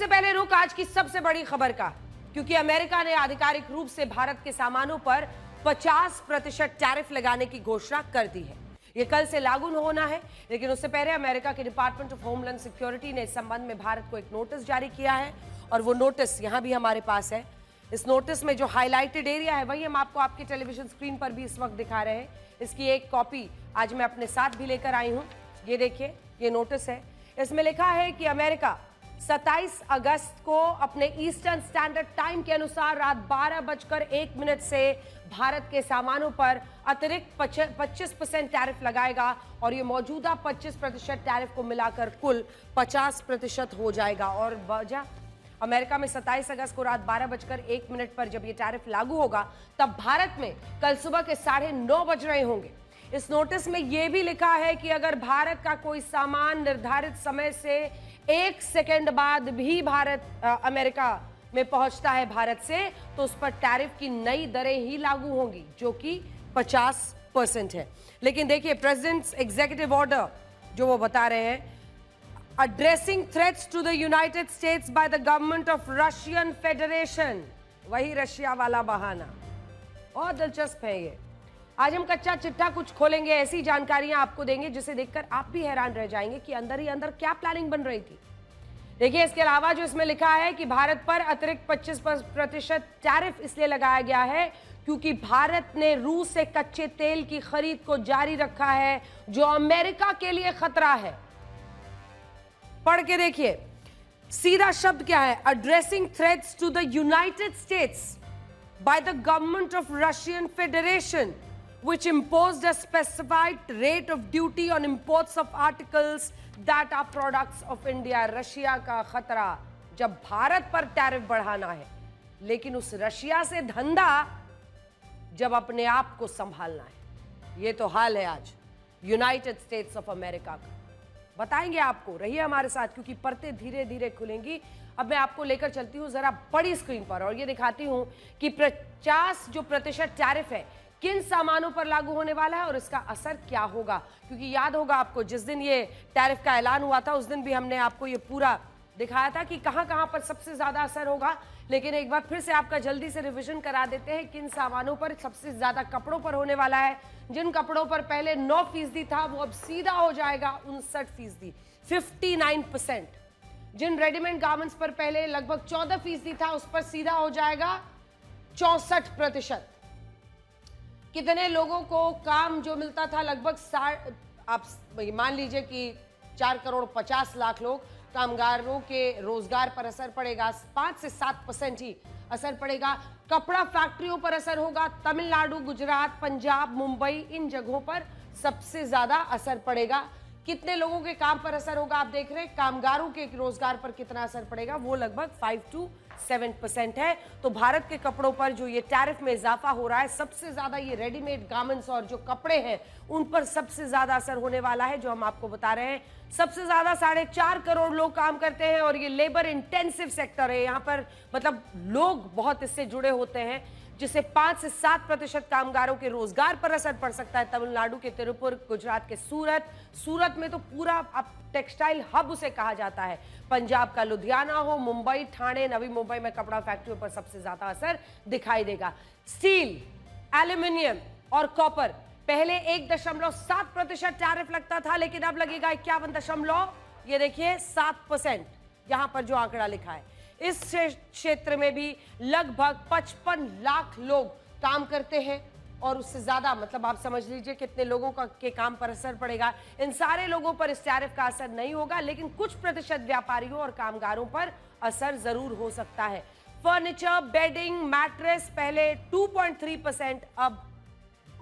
सबसे पहले रुक आज की सबसे बड़ी खबर का, क्योंकि अमेरिका ने आधिकारिक रूप से भारत के सामानों पर 50% टैरिफ लगाने की घोषणा कर दी है। यह कल से लागू होना है, लेकिन उससे पहले अमेरिका के डिपार्टमेंट ऑफ होमलैंड सिक्योरिटी ने इस संबंध में भारत को एक नोटिस जारी किया है, और वो नोटिस यहां भी हमारे पास है। इस नोटिस में जो हाईलाइटेड एरिया है वही हम आपको आपके टेलीविजन स्क्रीन पर भी इस वक्त दिखा रहे हैं। इसकी एक कॉपी आज मैं अपने साथ भी लेकर आई हूं। ये देखिए, ये नोटिस है। इसमें लिखा है कि अमेरिका 27 अगस्त को अपने ईस्टर्न स्टैंडर्ड टाइम के अनुसार रात 12:01 से भारत के सामानों पर अतिरिक्त 25% टैरिफ लगाएगा, और ये मौजूदा 25% टैरिफ को मिलाकर कुल 50% हो जाएगा। और वजह, अमेरिका में 27 अगस्त को रात 12:01 पर जब ये टैरिफ लागू होगा, तब भारत में कल सुबह के 9:30 बज रहे होंगे। इस नोटिस में यह भी लिखा है कि अगर भारत का कोई सामान निर्धारित समय से 1 सेकेंड बाद भी अमेरिका में पहुंचता है भारत से, तो उस पर टैरिफ की नई दरें ही लागू होंगी, जो कि 50% है। लेकिन देखिए, प्रेसिडेंट्स एग्जीक्यूटिव ऑर्डर जो वो बता रहे हैं, addressing threats to the United States by the government of Russian Federation, वही रशिया वाला बहाना। बहुत दिलचस्प है ये। आज हम कच्चा चिट्ठा कुछ खोलेंगे, ऐसी जानकारियां आपको देंगे जिसे देखकर आप भी हैरान रह जाएंगे कि अंदर ही अंदर क्या प्लानिंग बन रही थी। देखिए, इसके अलावा जो इसमें लिखा है कि भारत पर अतिरिक्त 25% टैरिफ इसलिए लगाया गया है क्योंकि भारत ने रूस से कच्चे तेल की खरीद को जारी रखा है, जो अमेरिका के लिए खतरा है। पढ़ के देखिए, सीधा शब्द क्या है, addressing threats to the United States by the government of Russian Federation which imposed a specified rate of duty on imports of articles that are products of India। Russia का खतरा, जब भारत पर टैरिफ बढ़ाना है, लेकिन उस रशिया से धंधा जब अपने आप को संभालना है। ये तो हाल है आज यूनाइटेड स्टेट्स ऑफ अमेरिका का। बताएंगे आपको, रहिए हमारे साथ, क्योंकि परतें धीरे धीरे खुलेंगी। अब मैं आपको लेकर चलती हूँ जरा बड़ी स्क्रीन पर, और ये दिखाती हूँ कि 50% टैरिफ है किन सामानों पर लागू होने वाला है और इसका असर क्या होगा। क्योंकि याद होगा आपको, जिस दिन ये टैरिफ का ऐलान हुआ था उस दिन भी हमने आपको ये पूरा दिखाया था कि कहां-कहां पर सबसे ज्यादा असर होगा। लेकिन एक बार फिर से आपका जल्दी से रिवीजन करा देते हैं किन सामानों पर सबसे ज्यादा कपड़ों पर होने वाला है। जिन कपड़ों पर पहले 9% था, वो अब सीधा हो जाएगा 59%, 59%। जिन रेडीमेड गारमेंट्स पर पहले लगभग 14% था, उस पर सीधा हो जाएगा 64%। कितने लोगों को काम जो मिलता था, लगभग आप मान लीजिए कि 4,50,00,000 लोग, कामगारों के रोजगार पर असर पड़ेगा, 5 से 7% ही असर पड़ेगा। कपड़ा फैक्ट्रियों पर असर होगा, तमिलनाडु, गुजरात, पंजाब, मुंबई, इन जगहों पर सबसे ज्यादा असर पड़ेगा। कितने लोगों के काम पर असर होगा, आप देख रहे हैं। कामगारों के रोजगार पर कितना असर पड़ेगा, वो लगभग 5 to 7% है। तो भारत के कपड़ों पर जो ये टैरिफ में इजाफा हो रहा है, सबसे ज्यादा ये रेडीमेड गारमेंट्स और जो कपड़े हैं उन पर सबसे ज्यादा असर होने वाला है, जो हम आपको बता रहे हैं। सबसे ज्यादा 4.5 करोड़ लोग काम करते हैं, और ये लेबर इंटेंसिव सेक्टर है। यहाँ पर मतलब लोग बहुत इससे जुड़े होते हैं, जिससे 5 से 7% कामगारों के रोजगार पर असर पड़ सकता है। तमिलनाडु के तिरुपुर, गुजरात के सूरत में तो पूरा अब टेक्सटाइल हब उसे कहा जाता है। पंजाब का लुधियाना हो, मुंबई, ठाणे, नवी मुंबई में कपड़ा फैक्ट्रियों पर सबसे ज्यादा असर दिखाई देगा। स्टील, एल्यूमिनियम और कॉपर पहले 1.7% टैरिफ लगता था, लेकिन अब लगेगा 51, ये देखिए 7%, यहां पर जो आंकड़ा लिखा है। इस क्षेत्र में भी लगभग 55 लाख लोग काम करते हैं, और उससे ज्यादा, मतलब आप समझ लीजिए कितने लोगों के काम पर असर पड़ेगा। इन सारे लोगों पर इस टैरिफ का असर नहीं होगा, लेकिन कुछ प्रतिशत व्यापारियों और कामगारों पर असर जरूर हो सकता है। फर्नीचर, बेडिंग, मैट्रेस पहले 2.3%, अब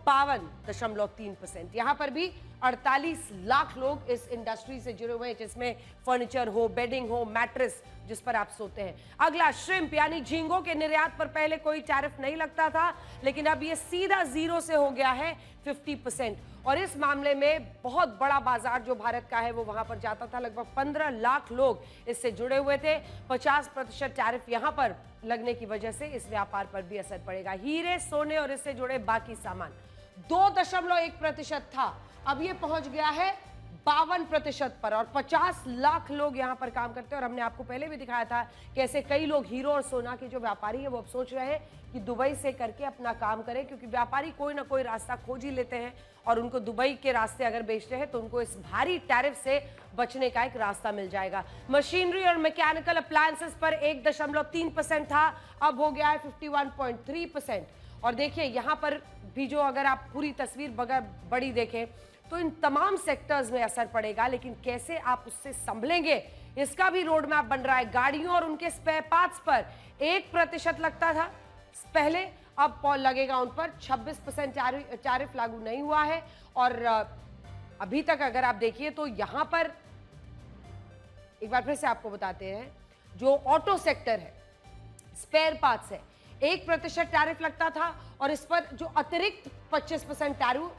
52.3%। यहां पर भी 48 लाख लोग इस इंडस्ट्री से जुड़े हुए हैं, जिसमें फर्नीचर हो, बेडिंग हो, मैट्रेस जिस पर आप सोते हैं। अगला, श्रिम्प यानी झींगों के निर्यात पर पहले कोई टैरिफ नहीं लगता था, लेकिन अब ये सीधा 0 से हो गया है 50%। और इस मामले में बहुत बड़ा बाजार जो भारत का है वो वहां पर जाता था। लगभग 15 लाख लोग इससे जुड़े हुए थे। 50% टैरिफ यहां पर लगने की वजह से इस व्यापार पर भी असर पड़ेगा। हीरे, सोने और इससे जुड़े बाकी सामान 2.1% था, अब ये पहुंच गया है 52% पर, और 50 लाख लोग यहां पर काम करते हैं। और हमने आपको पहले भी दिखाया था कि ऐसे कई लोग हीरो और सोना के जो व्यापारी है वो अब सोच रहे हैं कि दुबई से करके अपना काम करें, क्योंकि व्यापारी कोई ना कोई रास्ता खोज ही लेते हैं और उनको दुबई के रास्ते अगर बेचते हैं तो उनको इस भारी टैरिफ से बचने का एक रास्ता मिल जाएगा। मशीनरी और मैकेनिकल अप्लायंसेस पर 1.3% था, अब हो गया है 51.3%। और देखिए यहां पर भी जो अगर आप पूरी तस्वीर बड़ी देखें तो इन तमाम सेक्टर्स में असर पड़ेगा, लेकिन कैसे आप उससे संभलेंगे इसका भी रोड मैप बन रहा है। गाड़ियों और उनके स्पेयर पार्ट्स पर 1% लगता था पहले, अब लगेगा उन पर 26% टैरिफ लागू नहीं हुआ है। और अभी तक अगर आप देखिए तो यहां पर एक बार फिर से आपको बताते हैं, जो ऑटो सेक्टर है, स्पेयर पार्ट्स है, 1% टैरिफ लगता था और इस पर जो अतिरिक्त 25%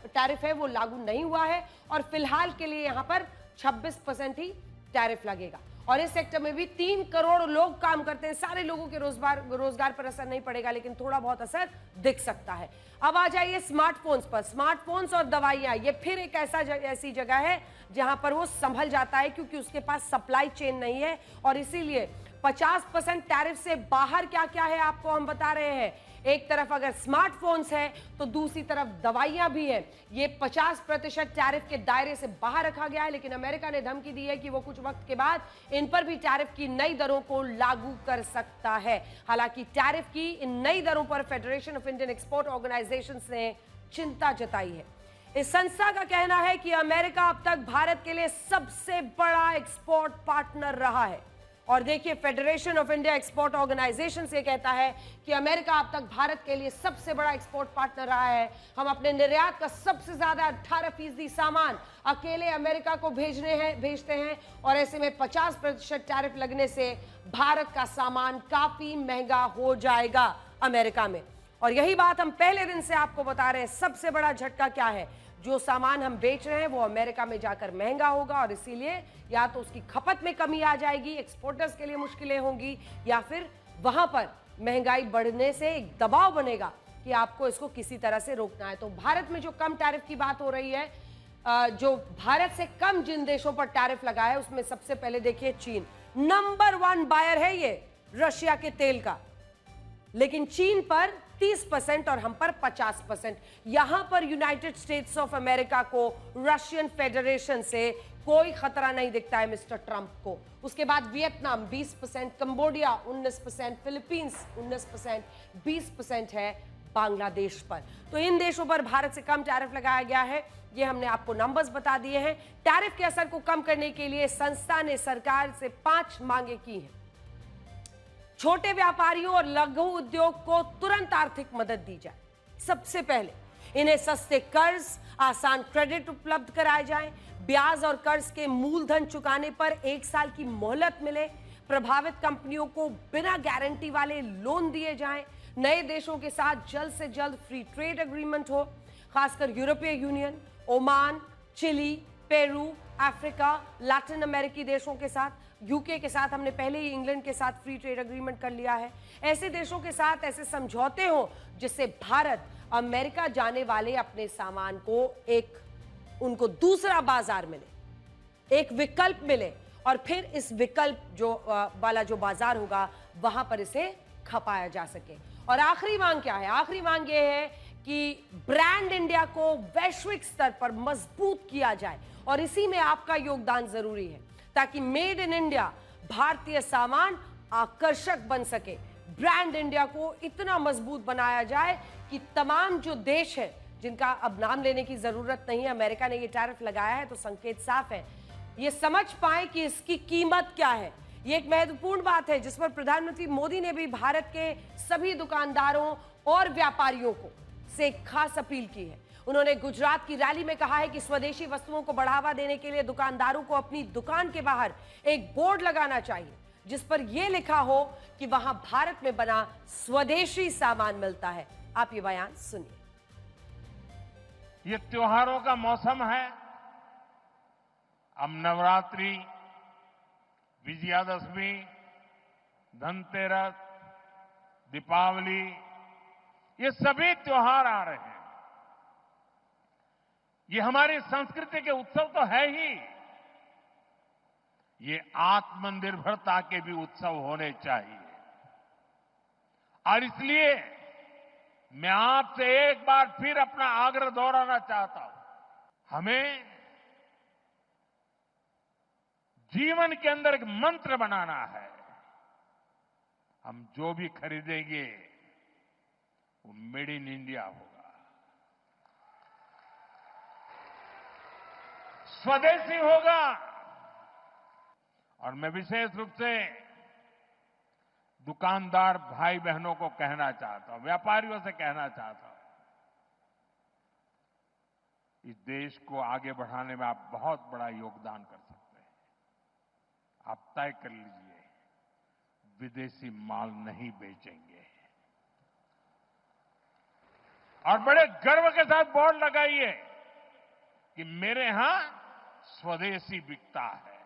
टैरिफ है वो लागू नहीं हुआ है और फिलहाल के लिए यहां पर 26% ही टैरिफ लगेगा। और इस सेक्टर में भी 3 करोड़ लोग काम करते हैं। सारे लोगों के रोजगार पर असर नहीं पड़ेगा, लेकिन थोड़ा बहुत असर दिख सकता है। अब आ जाइए स्मार्टफोन्स पर। स्मार्टफोन्स और दवाइयां, ये फिर एक ऐसी जगह है जहां पर वो संभल जाता है, क्योंकि उसके पास सप्लाई चेन नहीं है और इसीलिए 50% टैरिफ से बाहर क्या क्या है आपको हम बता रहे हैं। एक तरफ अगर स्मार्टफोन्स है तो दूसरी तरफ दवाइयां भी हैं। ये 50% टैरिफ के दायरे से बाहर रखा गया है, लेकिन अमेरिका ने धमकी दी है कि वो कुछ वक्त के बाद इन पर भी टैरिफ की नई दरों को लागू कर सकता है। हालांकि टैरिफ की इन नई दरों पर federation of Indian export organisations ने चिंता जताई है। इस संस्था का कहना है कि अमेरिका अब तक भारत के लिए सबसे बड़ा एक्सपोर्ट पार्टनर रहा है। और देखिए, federation of India export organisation से कहता है कि अमेरिका अब तक भारत के लिए सबसे बड़ा एक्सपोर्ट पार्टनर रहा है। हम अपने निर्यात का सबसे ज्यादा 18% सामान अकेले अमेरिका को भेजते हैं और ऐसे में 50% टैरिफ लगने से भारत का सामान काफी महंगा हो जाएगा अमेरिका में। और यही बात हम पहले दिन से आपको बता रहे हैं। सबसे बड़ा झटका क्या है? जो सामान हम बेच रहे हैं वो अमेरिका में जाकर महंगा होगा और इसीलिए या तो उसकी खपत में कमी आ जाएगी, एक्सपोर्टर्स के लिए मुश्किलें होंगी, या फिर वहां पर महंगाई बढ़ने से एक दबाव बनेगा कि आपको इसको किसी तरह से रोकना है। तो भारत में जो कम टैरिफ की बात हो रही है, जो भारत से कम जिन देशों पर टैरिफ लगा है उसमें सबसे पहले देखिए चीन नंबर 1 बायर है, ये रशिया के तेल का, लेकिन चीन पर 30% और हम पर 50%। यहां पर यूनाइटेड स्टेट्स ऑफ अमेरिका को रशियन फेडरेशन से कोई खतरा नहीं दिखता है मिस्टर ट्रंप को। उसके बाद वियतनाम 20%, कंबोडिया 19%, फिलीपींस 19%, 20% है बांग्लादेश पर। तो इन देशों पर भारत से कम टैरिफ लगाया गया है। ये हमने आपको नंबर्स बता दिए हैं। टैरिफ के असर को कम करने के लिए संस्था ने सरकार से 5 मांगे की हैं। छोटे व्यापारियों और लघु उद्योग को तुरंत आर्थिक मदद दी जाए। सबसे पहले इन्हें सस्ते कर्ज, आसान क्रेडिट उपलब्ध कराए जाएं, ब्याज और कर्ज के मूलधन चुकाने पर 1 साल की मोहलत मिले, प्रभावित कंपनियों को बिना गारंटी वाले लोन दिए जाएं, नए देशों के साथ जल्द से जल्द फ्री ट्रेड एग्रीमेंट हो, खासकर यूरोपीय union, Oman, Chile, Peru, Africa, Latin अमेरिकी देशों के साथ, यूके के साथ हमने पहले ही इंग्लैंड के साथ फ्री ट्रेड एग्रीमेंट कर लिया है। ऐसे देशों के साथ ऐसे समझौते हो जिससे भारत अमेरिका जाने वाले अपने सामान को उनको दूसरा बाजार मिले, एक विकल्प मिले और फिर इस विकल्प जो बाजार होगा वहां पर इसे खपाया जा सके। और आखिरी मांग क्या है? आखिरी मांग यह है कि ब्रांड इंडिया को वैश्विक स्तर पर मजबूत किया जाए और इसी में आपका योगदान जरूरी है ताकि मेड इन इंडिया भारतीय सामान आकर्षक बन सके। ब्रांड इंडिया को इतना मजबूत बनाया जाए कि तमाम जो देश है जिनका अब नाम लेने की जरूरत नहीं है, अमेरिका ने ये टैरिफ लगाया है तो संकेत साफ है, ये समझ पाए कि इसकी कीमत क्या है। ये एक महत्वपूर्ण बात है जिस पर प्रधानमंत्री मोदी ने भी भारत के सभी दुकानदारों और व्यापारियों को से खास अपील की है। उन्होंने गुजरात की रैली में कहा है कि स्वदेशी वस्तुओं को बढ़ावा देने के लिए दुकानदारों को अपनी दुकान के बाहर एक बोर्ड लगाना चाहिए जिस पर यह लिखा हो कि वहां भारत में बना स्वदेशी सामान मिलता है। आप ये बयान सुनिए। ये त्योहारों का मौसम है। अब नवरात्रि, विजयादशमी, धनतेरस, दीपावली, ये सभी त्योहार आ रहे हैं। ये हमारी संस्कृति के उत्सव तो है ही, ये आत्मनिर्भरता के भी उत्सव होने चाहिए। और इसलिए मैं आपसे एक बार फिर अपना आग्रह दोहराना चाहता हूं। हमें जीवन के अंदर एक मंत्र बनाना है। हम जो भी खरीदेंगे वो मेड इन इंडिया होगा, स्वदेशी होगा। और मैं विशेष रूप से दुकानदार भाई बहनों को कहना चाहता हूं, व्यापारियों से कहना चाहता हूं, इस देश को आगे बढ़ाने में आप बहुत बड़ा योगदान कर सकते हैं। आप तय कर लीजिए, विदेशी माल नहीं बेचेंगे। और बड़े गर्व के साथ बोर्ड लगाइए कि मेरे यहां स्वदेशी बिकता है।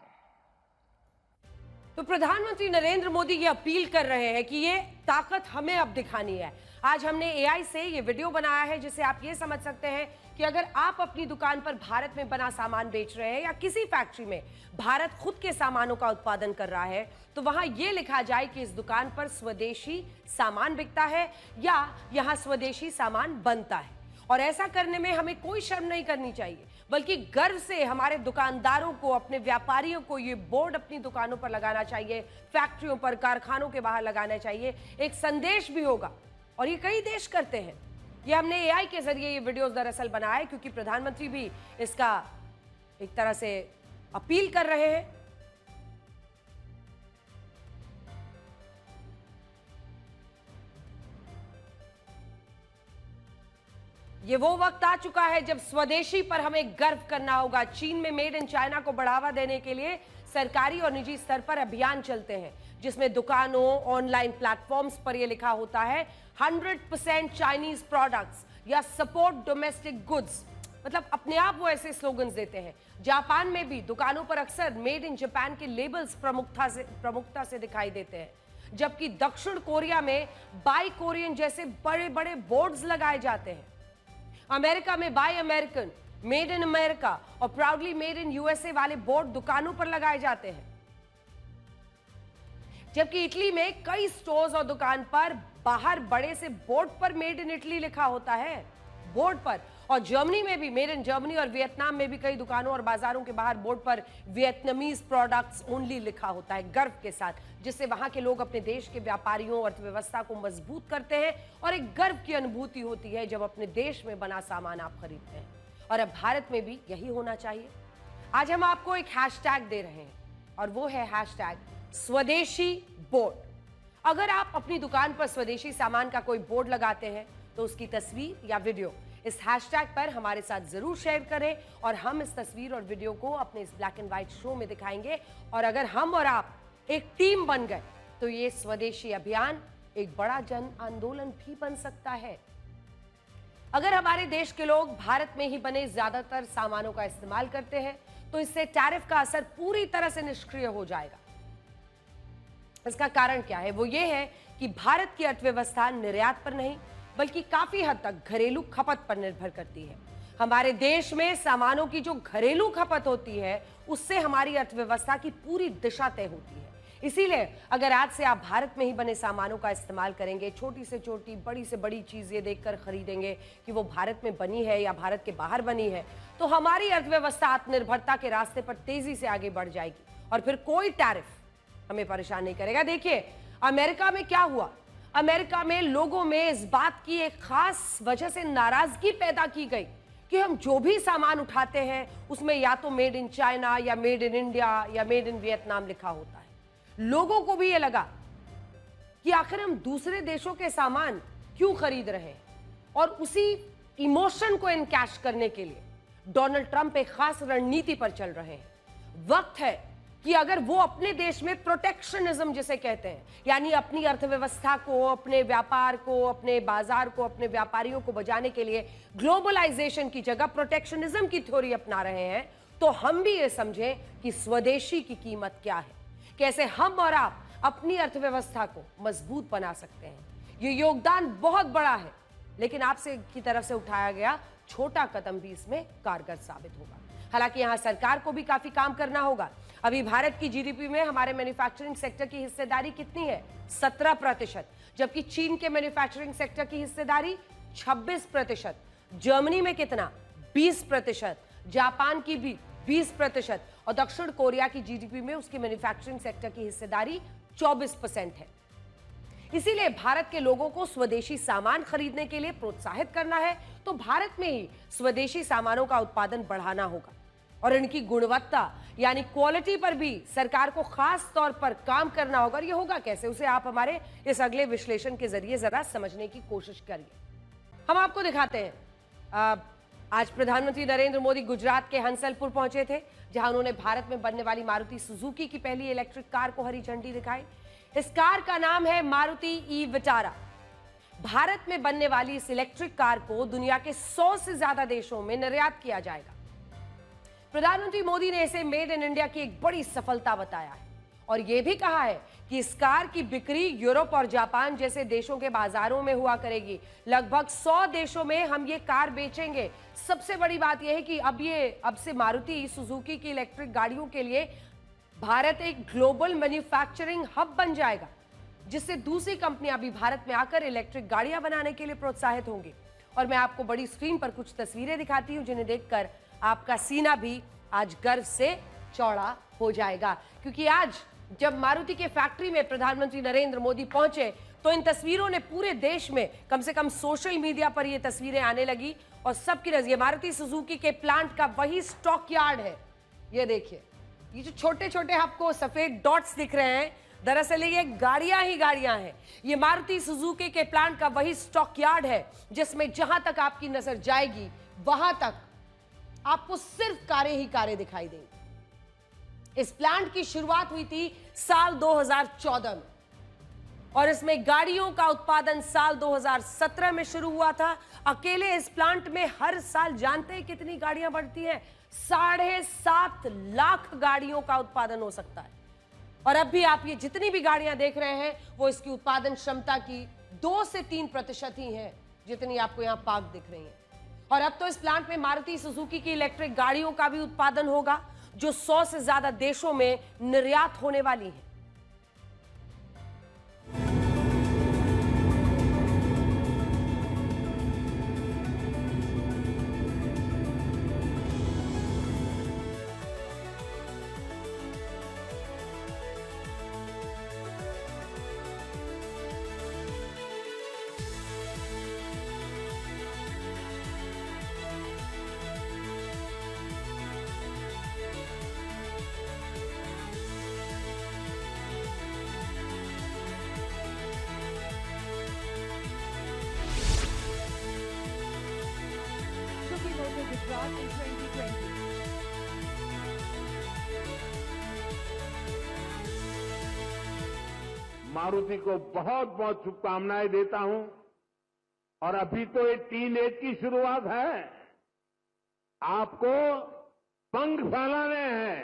तो प्रधानमंत्री नरेंद्र मोदी ये अपील कर रहे हैं कि ये ताकत हमें अब दिखानी है। आज हमने एआई से ये वीडियो बनाया है जिससे आप ये समझ सकते हैं कि अगर आप अपनी दुकान पर भारत में बना सामान बेच रहे हैं या किसी फैक्ट्री में भारत खुद के सामानों का उत्पादन कर रहा है, तो वहां ये लिखा जाए कि इस दुकान पर स्वदेशी सामान बिकता है या यहां स्वदेशी सामान बनता है। और ऐसा करने में हमें कोई शर्म नहीं करनी चाहिए, बल्कि गर्व से हमारे दुकानदारों को, अपने व्यापारियों को ये बोर्ड अपनी दुकानों पर लगाना चाहिए, फैक्ट्रियों पर, कारखानों के बाहर लगाना चाहिए। एक संदेश भी होगा और ये कई देश करते हैं। ये हमने एआई के जरिए ये वीडियोस दरअसल बनाए क्योंकि प्रधानमंत्री भी इसका एक तरह से अपील कर रहे हैं। ये वो वक्त आ चुका है जब स्वदेशी पर हमें गर्व करना होगा। चीन में मेड इन चाइना को बढ़ावा देने के लिए सरकारी और निजी स्तर पर अभियान चलते हैं जिसमें दुकानों, ऑनलाइन प्लेटफॉर्म्स पर यह लिखा होता है 100% चाइनीज प्रोडक्ट्स या सपोर्ट डोमेस्टिक गुड्स। मतलब अपने आप वो ऐसे स्लोगन्स देते हैं। जापान में भी दुकानों पर अक्सर मेड इन जापान के लेबल्स प्रमुखता से दिखाई देते हैं, जबकि दक्षिण कोरिया में बाय कोरियन जैसे बड़े बड़े बोर्ड्स लगाए जाते हैं। अमेरिका में bye American, made in America और प्राउडली मेड इन यूएसए वाले बोर्ड दुकानों पर लगाए जाते हैं, जबकि इटली में कई स्टोर्स और दुकान पर बाहर बड़े से बोर्ड पर मेड इन इटली लिखा होता है, बोर्ड पर। और जर्मनी में भी मेड इन जर्मनी और वियतनाम में भी कई दुकानों और बाजारों के बाहर बोर्ड पर वियतनामीज प्रोडक्ट्स ओनली लिखा होता है, गर्व के साथ, जिससे वहां के लोग अपने देश के व्यापारियों, अर्थव्यवस्था को मजबूत करते हैं और एक गर्व की अनुभूति होती है जब अपने देश में बना सामान आप खरीदते हैं। और अब भारत में भी यही होना चाहिए। आज हम आपको एक हैशटैग दे रहे हैं और वो है हैशटैग स्वदेशी बोर्ड। अगर आप अपनी दुकान पर स्वदेशी सामान का कोई बोर्ड लगाते हैं तो उसकी तस्वीर या वीडियो इस हैशटैग पर हमारे साथ जरूर शेयर करें और हम इस तस्वीर और वीडियो को अपने इस ब्लैक एंड व्हाइट शो में दिखाएंगे। और अगर हम और आप एक टीम बन गए तो ये स्वदेशी अभियान एक बड़ा जन आंदोलन भी बन सकता है। अगर हमारे देश के लोग भारत में ही बने ज्यादातर सामानों का इस्तेमाल करते हैं तो इससे टैरिफ का असर पूरी तरह से निष्क्रिय हो जाएगा। इसका कारण क्या है? वो ये है कि भारत की अर्थव्यवस्था निर्यात पर नहीं बल्कि काफी हद तक घरेलू खपत पर निर्भर करती है। हमारे देश में सामानों की जो घरेलू खपत होती है उससे हमारी अर्थव्यवस्था की पूरी दिशा तय होती है। इसीलिए अगर आज से आप भारत में ही बने सामानों का इस्तेमाल करेंगे, छोटी से छोटी, बड़ी से बड़ी चीज ये देखकर खरीदेंगे कि वो भारत में बनी है या भारत के बाहर बनी है, तो हमारी अर्थव्यवस्था आत्मनिर्भरता के रास्ते पर तेजी से आगे बढ़ जाएगी और फिर कोई टैरिफ हमें परेशान नहीं करेगा। देखिए अमेरिका में क्या हुआ। अमेरिका में लोगों में इस बात की एक खास वजह से नाराजगी पैदा की गई कि हम जो भी सामान उठाते हैं उसमें या तो मेड इन चाइना या मेड इन इंडिया या मेड इन वियतनाम लिखा होता है। लोगों को भी ये लगा कि आखिर हम दूसरे देशों के सामान क्यों खरीद रहे हैं, और उसी इमोशन को इनकैश करने के लिए डोनाल्ड ट्रंप एक खास रणनीति पर चल रहे हैं। वक्त है कि अगर वो अपने देश में प्रोटेक्शनिज्म जिसे कहते हैं, यानी अपनी अर्थव्यवस्था को, अपने व्यापार को, अपने बाजार को, अपने व्यापारियों को बचाने के लिए ग्लोबलाइजेशन की जगह प्रोटेक्शनिज्म की थ्योरी अपना रहे हैं, तो हम भी ये समझें कि स्वदेशी की कीमत क्या है, कैसे हम और आप अपनी अर्थव्यवस्था को मजबूत बना सकते हैं। ये योगदान बहुत बड़ा है, लेकिन आपसे की तरफ से उठाया गया छोटा कदम भी इसमें कारगर साबित होगा। हालांकि यहां सरकार को भी काफी काम करना होगा। अभी भारत की जीडीपी में हमारे मैन्युफैक्चरिंग सेक्टर की हिस्सेदारी कितनी है? 17%। जबकि चीन के मैन्युफैक्चरिंग सेक्टर की हिस्सेदारी 26%। जर्मनी में कितना? 20%। जापान की भी 20% और दक्षिण कोरिया की जीडीपी में उसकी मैन्युफैक्चरिंग सेक्टर की हिस्सेदारी 24% है। इसीलिए भारत के लोगों को स्वदेशी सामान खरीदने के लिए प्रोत्साहित करना है तो भारत में ही स्वदेशी सामानों का उत्पादन बढ़ाना होगा और इनकी गुणवत्ता यानी क्वालिटी पर भी सरकार को खास तौर पर काम करना होगा। और ये होगा कैसे, उसे आप हमारे इस अगले विश्लेषण के जरिए जरा समझने की कोशिश करिए। हम आपको दिखाते हैं। आज प्रधानमंत्री नरेंद्र मोदी गुजरात के हंसलपुर पहुंचे थे, जहां उन्होंने भारत में बनने वाली मारुति सुजुकी की पहली इलेक्ट्रिक कार को हरी झंडी दिखाई। इस कार का नाम है मारुति ई विटारा। भारत में बनने वाली इस इलेक्ट्रिक कार को दुनिया के 100 से ज्यादा देशों में निर्यात किया जाएगा। प्रधानमंत्री मोदी ने इसे मेड इन इंडिया की एक बड़ी सफलता बताया है और यह भी कहा है कि इस कार की बिक्री यूरोप और जापान जैसे देशों के बाजारों में हुआ करेगी। लगभग 100 देशों में हम ये कार बेचेंगे। सबसे बड़ी बात यह है कि अब से मारुति सुजुकी की इलेक्ट्रिक गाड़ियों के लिए भारत एक ग्लोबल मैन्युफैक्चरिंग हब बन जाएगा, जिससे दूसरी कंपनियां भी भारत में आकर इलेक्ट्रिक गाड़ियां बनाने के लिए प्रोत्साहित होंगी। और मैं आपको बड़ी स्क्रीन पर कुछ तस्वीरें दिखाती हूं, जिन्हें देखकर आपका सीना भी आज गर्व से चौड़ा हो जाएगा। क्योंकि आज जब मारुति के फैक्ट्री में प्रधानमंत्री नरेंद्र मोदी पहुंचे तो इन तस्वीरों ने पूरे देश में कम से कम सोशल मीडिया पर ये तस्वीरें आने लगी और सबकी नजर ये मारुति सुजुकी के प्लांट का वही स्टॉक यार्ड है। ये देखिए, ये जो छोटे छोटे आपको सफेद डॉट्स दिख रहे हैं, दरअसल ये गाड़ियां ही गाड़ियां हैं। ये मारुति सुजुकी के प्लांट का वही स्टॉक यार्ड है जिसमें जहां तक आपकी नजर जाएगी वहां तक आपको सिर्फ कारें ही कारें दिखाई देंगी। इस प्लांट की शुरुआत हुई थी साल 2014 में और इसमें गाड़ियों का उत्पादन साल 2017 में शुरू हुआ था। अकेले इस प्लांट में हर साल जानते हैं कितनी गाड़ियां बढ़ती हैं? 7.5 लाख गाड़ियों का उत्पादन हो सकता है। और अब भी आप ये जितनी भी गाड़ियां देख रहे हैं वो इसकी उत्पादन क्षमता की 2 से 3% ही है, जितनी आपको यहां पार्क दिख रही है। और अब तो इस प्लांट में मारुति सुजुकी की इलेक्ट्रिक गाड़ियों का भी उत्पादन होगा, जो 100 से ज्यादा देशों में निर्यात होने वाली है। Gujarat in 2020. मारुति को बहुत बहुत शुभकामनाएं देता हूं और अभी तो ये टीन एज की शुरुआत है। आपको पंख फैलाने हैं,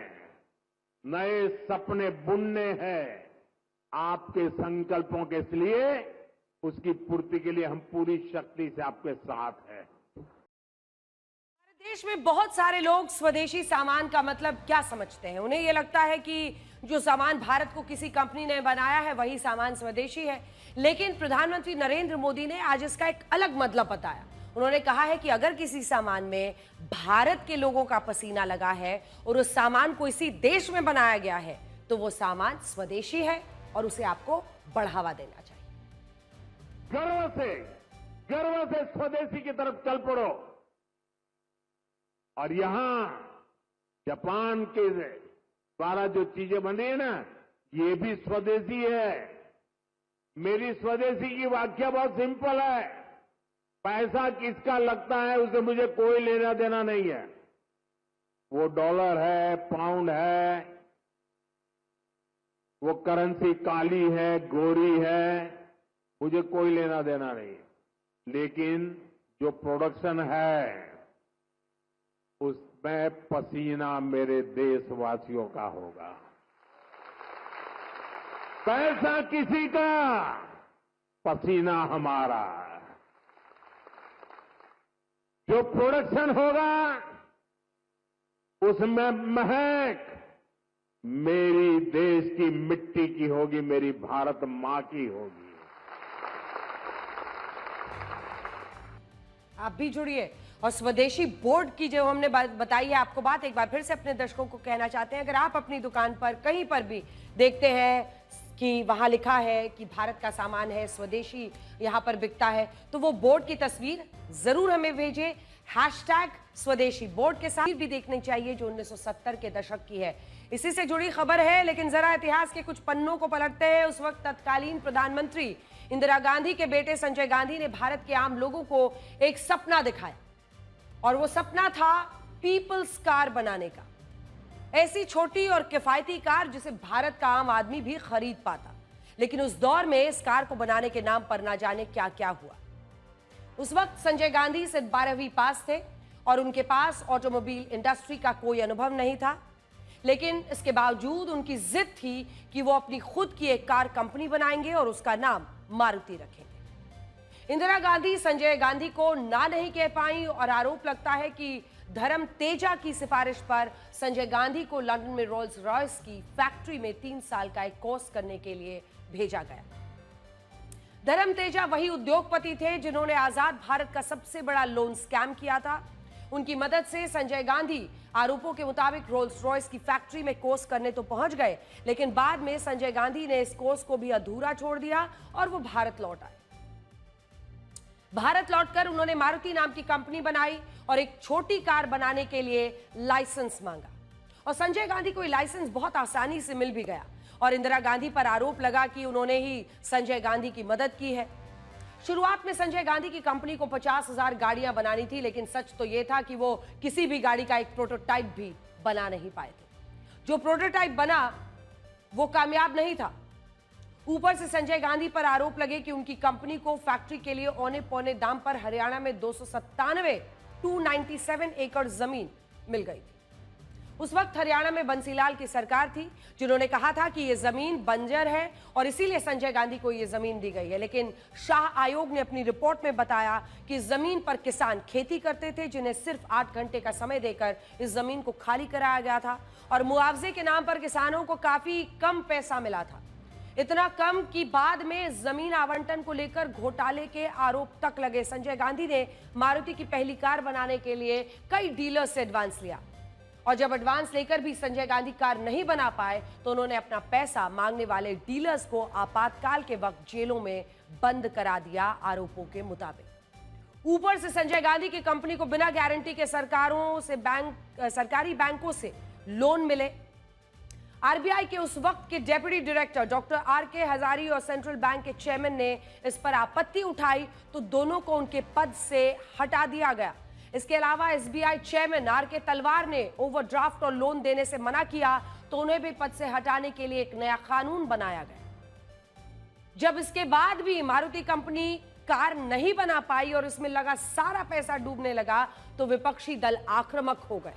नए सपने बुनने हैं। आपके संकल्पों के लिए, उसकी पूर्ति के लिए हम पूरी शक्ति से आपके साथ हैं। देश में बहुत सारे लोग स्वदेशी सामान का मतलब क्या समझते हैं? उन्हें यह लगता है कि जो सामान भारत को किसी कंपनी ने बनाया है वही सामान स्वदेशी है। लेकिन प्रधानमंत्री नरेंद्र मोदी ने आज इसका एक अलग मतलब बताया। उन्होंने कहा है कि अगर किसी सामान में भारत के लोगों का पसीना लगा है और उस सामान को इसी देश में बनाया गया है तो वो सामान स्वदेशी है और उसे आपको बढ़ावा देना चाहिए। गर्व से स्वदेशी की तरफ चल पड़ो। और यहां जापान के द्वारा जो चीजें बनी है ना, ये भी स्वदेशी है। मेरी स्वदेशी की व्याख्या बहुत सिंपल है। पैसा किसका लगता है उससे मुझे कोई लेना देना नहीं है। वो डॉलर है, पाउंड है, वो करेंसी काली है, गोरी है, मुझे कोई लेना देना नहीं है। लेकिन जो प्रोडक्शन है उसमें पसीना मेरे देशवासियों का होगा। पैसा किसी का, पसीना हमारा। जो प्रोडक्शन होगा उसमें महक, मेरी देश की मिट्टी की होगी, मेरी भारत मां की होगी। आप भी जुड़िए और स्वदेशी बोर्ड की जो हमने बताई है आपको बात, एक बार फिर से अपने दर्शकों को कहना चाहते हैं, अगर आप अपनी दुकान पर कहीं पर भी देखते हैं कि वहां लिखा है कि भारत का सामान है, स्वदेशी यहां पर बिकता है, तो वो बोर्ड की तस्वीर जरूर हमें भेजिए। हैशटैग स्वदेशी बोर्ड के साथ भी देखनी चाहिए जो 1970 के दशक की है। इसी से जुड़ी खबर है, लेकिन जरा इतिहास के कुछ पन्नों को पलटते हैं। उस वक्त तत्कालीन प्रधानमंत्री इंदिरा गांधी के बेटे संजय गांधी ने भारत के आम लोगों को एक सपना दिखाया और वो सपना था पीपल्स कार बनाने का। ऐसी छोटी और किफायती कार जिसे भारत का आम आदमी भी खरीद पाता। लेकिन उस दौर में इस कार को बनाने के नाम पर ना जाने क्या क्या हुआ। उस वक्त संजय गांधी सिर्फ 12वीं पास थे और उनके पास ऑटोमोबाइल इंडस्ट्री का कोई अनुभव नहीं था, लेकिन इसके बावजूद उनकी जिद थी कि वो अपनी खुद की एक कार कंपनी बनाएंगे और उसका नाम मारुति रखेंगे। इंदिरा गांधी संजय गांधी को ना नहीं कह पाई और आरोप लगता है कि धर्म तेजा की सिफारिश पर संजय गांधी को लंदन में रोल्स रॉयस की फैक्ट्री में 3 साल का एक कोर्स करने के लिए भेजा गया। धर्म तेजा वही उद्योगपति थे जिन्होंने आजाद भारत का सबसे बड़ा लोन स्कैम किया था। उनकी मदद से संजय गांधी आरोपों के मुताबिक रोल्स रॉयस की फैक्ट्री में कोर्स करने तो पहुंच गए, लेकिन बाद में संजय गांधी ने इस कोर्स को भी अधूरा छोड़ दिया और वो भारत लौट आए। भारत लौटकर उन्होंने मारुति नाम की कंपनी बनाई और एक छोटी कार बनाने के लिए लाइसेंस मांगा और संजय गांधी को लाइसेंस बहुत आसानी से मिल भी गया और इंदिरा गांधी पर आरोप लगा कि उन्होंने ही संजय गांधी की मदद की है। शुरुआत में संजय गांधी की कंपनी को 50,000 गाड़ियां बनानी थी, लेकिन सच तो यह था कि वो किसी भी गाड़ी का एक प्रोटोटाइप भी बना नहीं पाए थे। जो प्रोटोटाइप बना वो कामयाब नहीं था। ऊपर से संजय गांधी पर आरोप लगे कि उनकी कंपनी को फैक्ट्री के लिए औने पौने दाम पर हरियाणा में 297 एकड़ जमीन मिल गई थी। उस वक्त हरियाणा में बंसीलाल की सरकार थी जिन्होंने कहा था कि यह जमीन बंजर है और इसीलिए संजय गांधी को यह जमीन दी गई है, लेकिन शाह आयोग ने अपनी रिपोर्ट में बताया कि इस जमीन पर किसान खेती करते थे जिन्हें सिर्फ 8 घंटे का समय देकर इस जमीन को खाली कराया गया था और मुआवजे के नाम पर किसानों को काफी कम पैसा मिला था। इतना कम कि बाद में जमीन आवंटन को लेकर घोटाले के आरोप तक लगे। संजय गांधी ने मारुति की पहली कार बनाने के लिए कई डीलर्स से एडवांस लिया और जब एडवांस लेकर भी संजय गांधी कार नहीं बना पाए तो उन्होंने अपना पैसा मांगने वाले डीलर्स को आपातकाल के वक्त जेलों में बंद करा दिया आरोपों के मुताबिक। ऊपर से संजय गांधी की कंपनी को बिना गारंटी के सरकारी बैंकों से लोन मिले। आरबीआई के उस वक्त के deputy director doctor R K. Hazari और सेंट्रल बैंक के चेयरमैन ने इस पर आपत्ति उठाई तो दोनों को उनके पद से हटा दिया गया। इसके अलावा एसबीआई चेयरमैन आर.के. तलवार ने ओवरड्राफ्ट और लोन देने से मना किया तो उन्हें भी पद से हटाने के लिए एक नया कानून बनाया गया। जब इसके बाद भी मारुति कंपनी कार नहीं बना पाई और इसमें लगा सारा पैसा डूबने लगा तो विपक्षी दल आक्रामक हो गए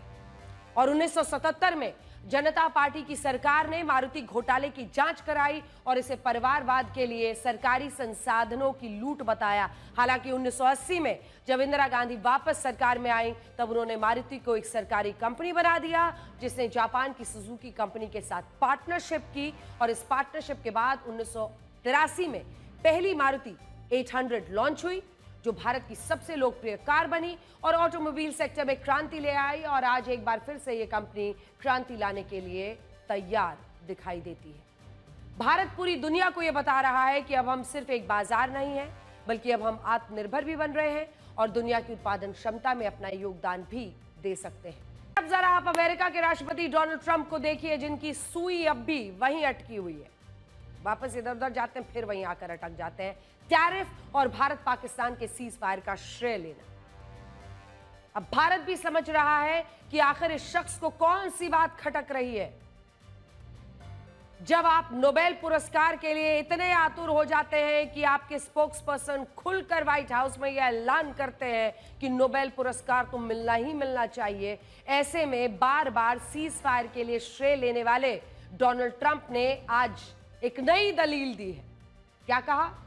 और 1977 में जनता पार्टी की सरकार ने मारुति घोटाले की जांच कराई और इसे परिवारवाद के लिए सरकारी संसाधनों की लूट बताया। हालांकि 1980 में जब इंदिरा गांधी वापस सरकार में आई तब उन्होंने मारुति को एक सरकारी कंपनी बना दिया जिसने जापान की सुजुकी कंपनी के साथ पार्टनरशिप की और इस पार्टनरशिप के बाद 1983 में पहली मारुति 800 लॉन्च हुई जो भारत की सबसे लोकप्रिय कार बनी और ऑटोमोबाइल सेक्टर में क्रांति ले आई और आज एक बार फिर से ये कंपनी क्रांति लाने के लिए तैयार दिखाई देती है। भारत पूरी दुनिया को यह बता रहा है कि अब हम सिर्फ एक बाजार नहीं है बल्कि अब हम आत्मनिर्भर भी बन रहे हैं और दुनिया की उत्पादन क्षमता में अपना योगदान भी दे सकते हैं। अब जरा आप अमेरिका के राष्ट्रपति डोनाल्ड ट्रंप को देखिए जिनकी सुई अब भी वहीं अटकी हुई है। वापस इधर उधर जाते हैं फिर वहीं आकर अटक जाते हैं। टैरिफ और भारत पाकिस्तान के सीज फायर का श्रेय लेना। अब भारत भी समझ रहा है कि आखिर इस शख्स को कौन सी बात खटक रही है। जब आप नोबेल पुरस्कार के लिए इतने आतुर हो जाते हैं कि आपके स्पोक्स पर्सन खुलकर व्हाइट हाउस में यह ऐलान करते हैं कि नोबेल पुरस्कार तो मिलना ही मिलना चाहिए, ऐसे में बार बार सीज फायर के लिए श्रेय लेने वाले डोनाल्ड ट्रंप ने आज एक नई दलील दी है। क्या कहा?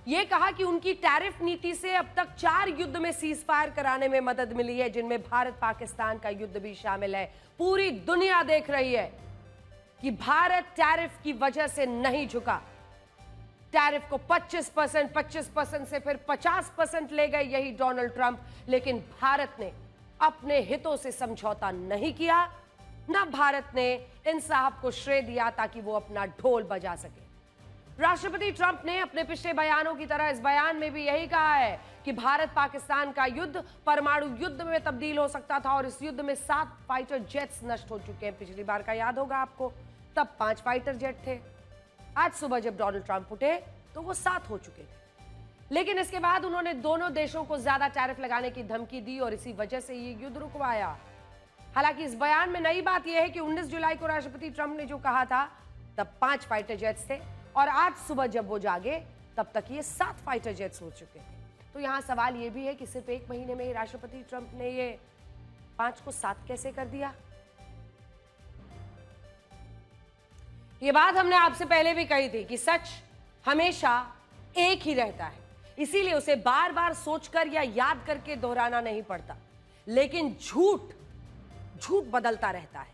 यह कहा कि उनकी टैरिफ नीति से अब तक 4 युद्ध में सीज फायर कराने में मदद मिली है जिनमें भारत पाकिस्तान का युद्ध भी शामिल है। पूरी दुनिया देख रही है कि भारत टैरिफ की वजह से नहीं झुका। टैरिफ को 25% से फिर 50% ले गए यही डोनाल्ड ट्रंप, लेकिन भारत ने अपने हितों से समझौता नहीं किया, ना भारत ने इन साहब को श्रेय दिया ताकि वो अपना ढोल बजा सके। राष्ट्रपति ट्रंप ने अपने पिछले बयानों की तरह इस बयान में भी यही कहा है कि भारत पाकिस्तान का युद्ध परमाणु युद्ध में तब्दील हो सकता था और इस युद्ध में 7 फाइटर जेट्स नष्ट हो चुके हैं। पिछली बार का याद होगा आपको, तब 5 फाइटर जेट थे। आज सुबह जब डोनाल्ड ट्रंप उठे तो वो 7 हो चुके थे, लेकिन इसके बाद उन्होंने दोनों देशों को ज्यादा टैरिफ लगाने की धमकी दी और इसी वजह से ये युद्ध रुकवाया। हालांकि इस बयान में नई बात यह है कि 19 जुलाई को राष्ट्रपति ट्रंप ने जो कहा था तब 5 फाइटर जेट्स थे और आज सुबह जब वो जागे तब तक ये 7 फाइटर जेट्स हो चुके थे। तो यहां सवाल ये भी है कि सिर्फ 1 महीने में ही राष्ट्रपति ट्रंप ने ये 5 को 7 कैसे कर दिया। ये बात हमने आपसे पहले भी कही थी कि सच हमेशा एक ही रहता है, इसीलिए उसे बार बार सोचकर या याद करके दोहराना नहीं पड़ता। लेकिन झूठ बदलता रहता है,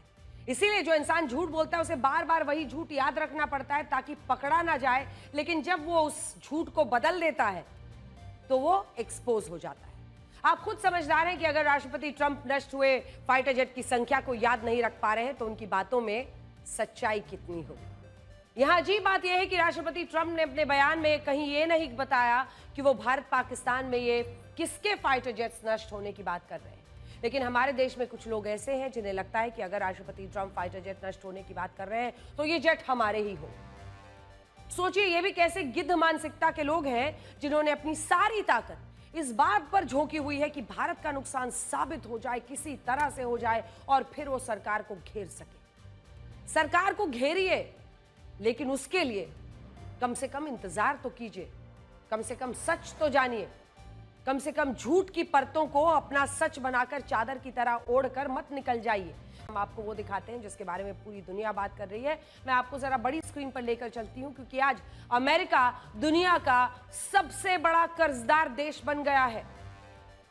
इसीलिए जो इंसान झूठ बोलता है उसे बार बार वही झूठ याद रखना पड़ता है ताकि पकड़ा ना जाए। लेकिन जब वो उस झूठ को बदल देता है तो वो एक्सपोज हो जाता है। आप खुद समझदार हैं कि अगर राष्ट्रपति ट्रंप नष्ट हुए फाइटर जेट की संख्या को याद नहीं रख पा रहे हैं तो उनकी बातों में सच्चाई कितनी होगी। यहां अजीब बात यह है कि राष्ट्रपति ट्रंप ने अपने बयान में कहीं यह नहीं बताया कि वो भारत पाकिस्तान में ये किसके फाइटर जेट्स नष्ट होने की बात कर रहे हैं। लेकिन हमारे देश में कुछ लोग ऐसे हैं जिन्हें लगता है कि अगर राष्ट्रपति ट्रंप फाइटर जेट नष्ट होने की बात कर रहे हैं तो ये जेट हमारे ही हो। सोचिए ये भी कैसे गिद्ध मानसिकता के लोग हैं जिन्होंने अपनी सारी ताकत इस बात पर झोंकी हुई है कि भारत का नुकसान साबित हो जाए, किसी तरह से हो जाए और फिर वो सरकार को घेर सके। सरकार को घेरिए, लेकिन उसके लिए कम से कम इंतजार तो कीजिए, कम से कम सच तो जानिए, कम से कम झूठ की परतों को अपना सच बनाकर चादर की तरह ओढ़कर मत निकल जाइए। हम आपको वो दिखाते हैं जिसके बारे में पूरी दुनिया बात कर रही है। मैं आपको जरा बड़ी स्क्रीन पर लेकर चलती हूं क्योंकि आज अमेरिका दुनिया का सबसे बड़ा कर्जदार देश बन गया है।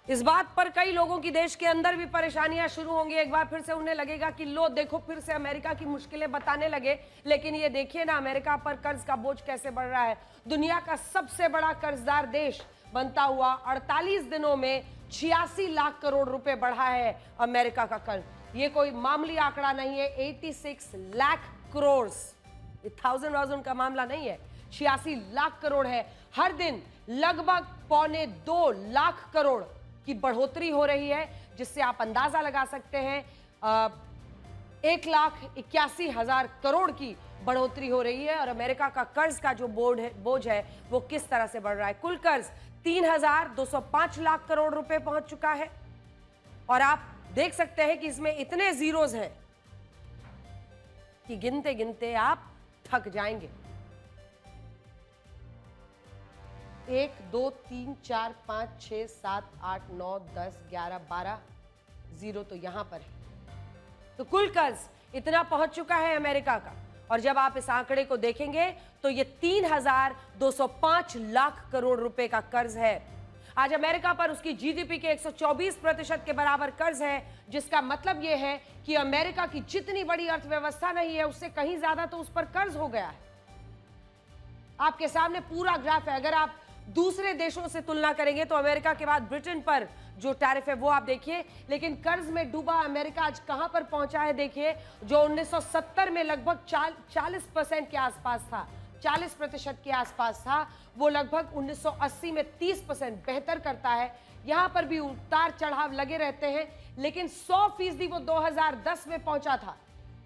इस बात पर कई लोगों की देश के अंदर भी परेशानियां शुरू होंगी। एक बार फिर से उन्हें लगेगा कि लो देखो फिर से अमेरिका की मुश्किलें बताने लगे, लेकिन ये देखिए ना अमेरिका पर कर्ज का बोझ कैसे बढ़ रहा है। दुनिया का सबसे बड़ा कर्जदार देश बनता हुआ 48 दिनों में 86 लाख करोड़ रुपए बढ़ा है अमेरिका का कर्ज। ये कोई मामूली आंकड़ा नहीं है, 86 लाख करोड़, 1000 का मामला नहीं है, 86 लाख करोड़ है। हर दिन लगभग 1.25 लाख करोड़ की बढ़ोतरी हो रही है, जिससे आप अंदाजा लगा सकते हैं 1,81,000 करोड़ की बढ़ोतरी हो रही है। और अमेरिका का कर्ज का जो बोझ है वो किस तरह से बढ़ रहा है। कुल कर्ज 3,205 लाख करोड़ रुपए पहुंच चुका है और आप देख सकते हैं कि इसमें इतने जीरोज हैं कि गिनते गिनते आप थक जाएंगे। 1 2 3 4 5 6 7 8 9 10 11 12 जीरो तो यहां पर है। तो कुल कर्ज इतना पहुंच चुका है अमेरिका का। और जब आप इस आंकड़े को देखेंगे तो ये 3,205 लाख करोड़ रुपए का कर्ज है। आज अमेरिका पर उसकी जीडीपी के 124% के बराबर कर्ज है, जिसका मतलब यह है कि अमेरिका की जितनी बड़ी अर्थव्यवस्था नहीं है उससे कहीं ज्यादा तो उस पर कर्ज हो गया है। आपके सामने पूरा ग्राफ है। अगर आप दूसरे देशों से तुलना करेंगे तो अमेरिका के बाद ब्रिटेन पर जो टैरिफ है वो आप देखिए, लेकिन कर्ज में डूबा अमेरिका आज कहां पर पहुंचा है देखिए। जो 1970 में लगभग 40% के आसपास था, 40% के आसपास था, वो लगभग 1980 में 30% बेहतर करता है। यहां पर भी उतार चढ़ाव लगे रहते हैं, लेकिन 100% वो 2010 में पहुंचा था।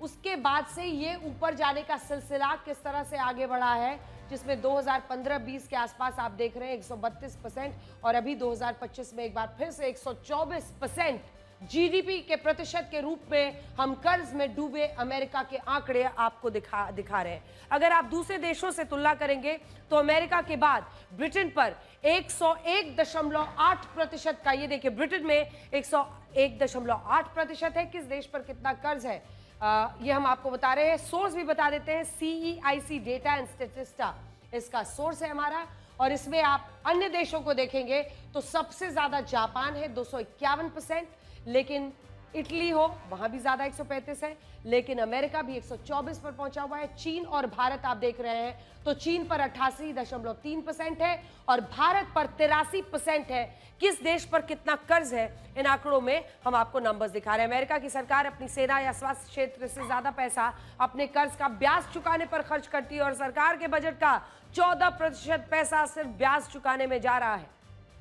उसके बाद से ये ऊपर जाने का सिलसिला किस तरह से आगे बढ़ा है, जिसमें 2015-20 के आसपास आप देख रहे हैं 132% और अभी 2025 में एक बार फिर से 124% जीडीपी के प्रतिशत के रूप में हम कर्ज में डूबे अमेरिका के आंकड़े आपको दिखा रहे हैं। अगर आप दूसरे देशों से तुलना करेंगे तो अमेरिका के बाद ब्रिटेन पर 101.8% का, ये देखिए ब्रिटेन में 101.8% है। किस देश पर कितना कर्ज है ये हम आपको बता रहे हैं। सोर्स भी बता देते हैं, CEIC डेटा एंड स्टेटिस्टा इसका सोर्स है हमारा। और इसमें आप अन्य देशों को देखेंगे तो सबसे ज्यादा जापान है 251%, लेकिन इटली हो वहां भी ज्यादा 135 है, लेकिन अमेरिका भी 124 पर पहुंचा हुआ है। चीन और भारत आप देख रहे हैं तो चीन पर 88.3% है और भारत पर 83% है। किस देश पर कितना कर्ज है, इन आंकड़ों में हम आपको नंबर्स दिखा रहे हैं। अमेरिका की सरकार अपनी सेना या स्वास्थ्य क्षेत्र से ज्यादा पैसा अपने कर्ज का ब्याज चुकाने पर खर्च करती है और सरकार के बजट का 14% पैसा सिर्फ ब्याज चुकाने में जा रहा है।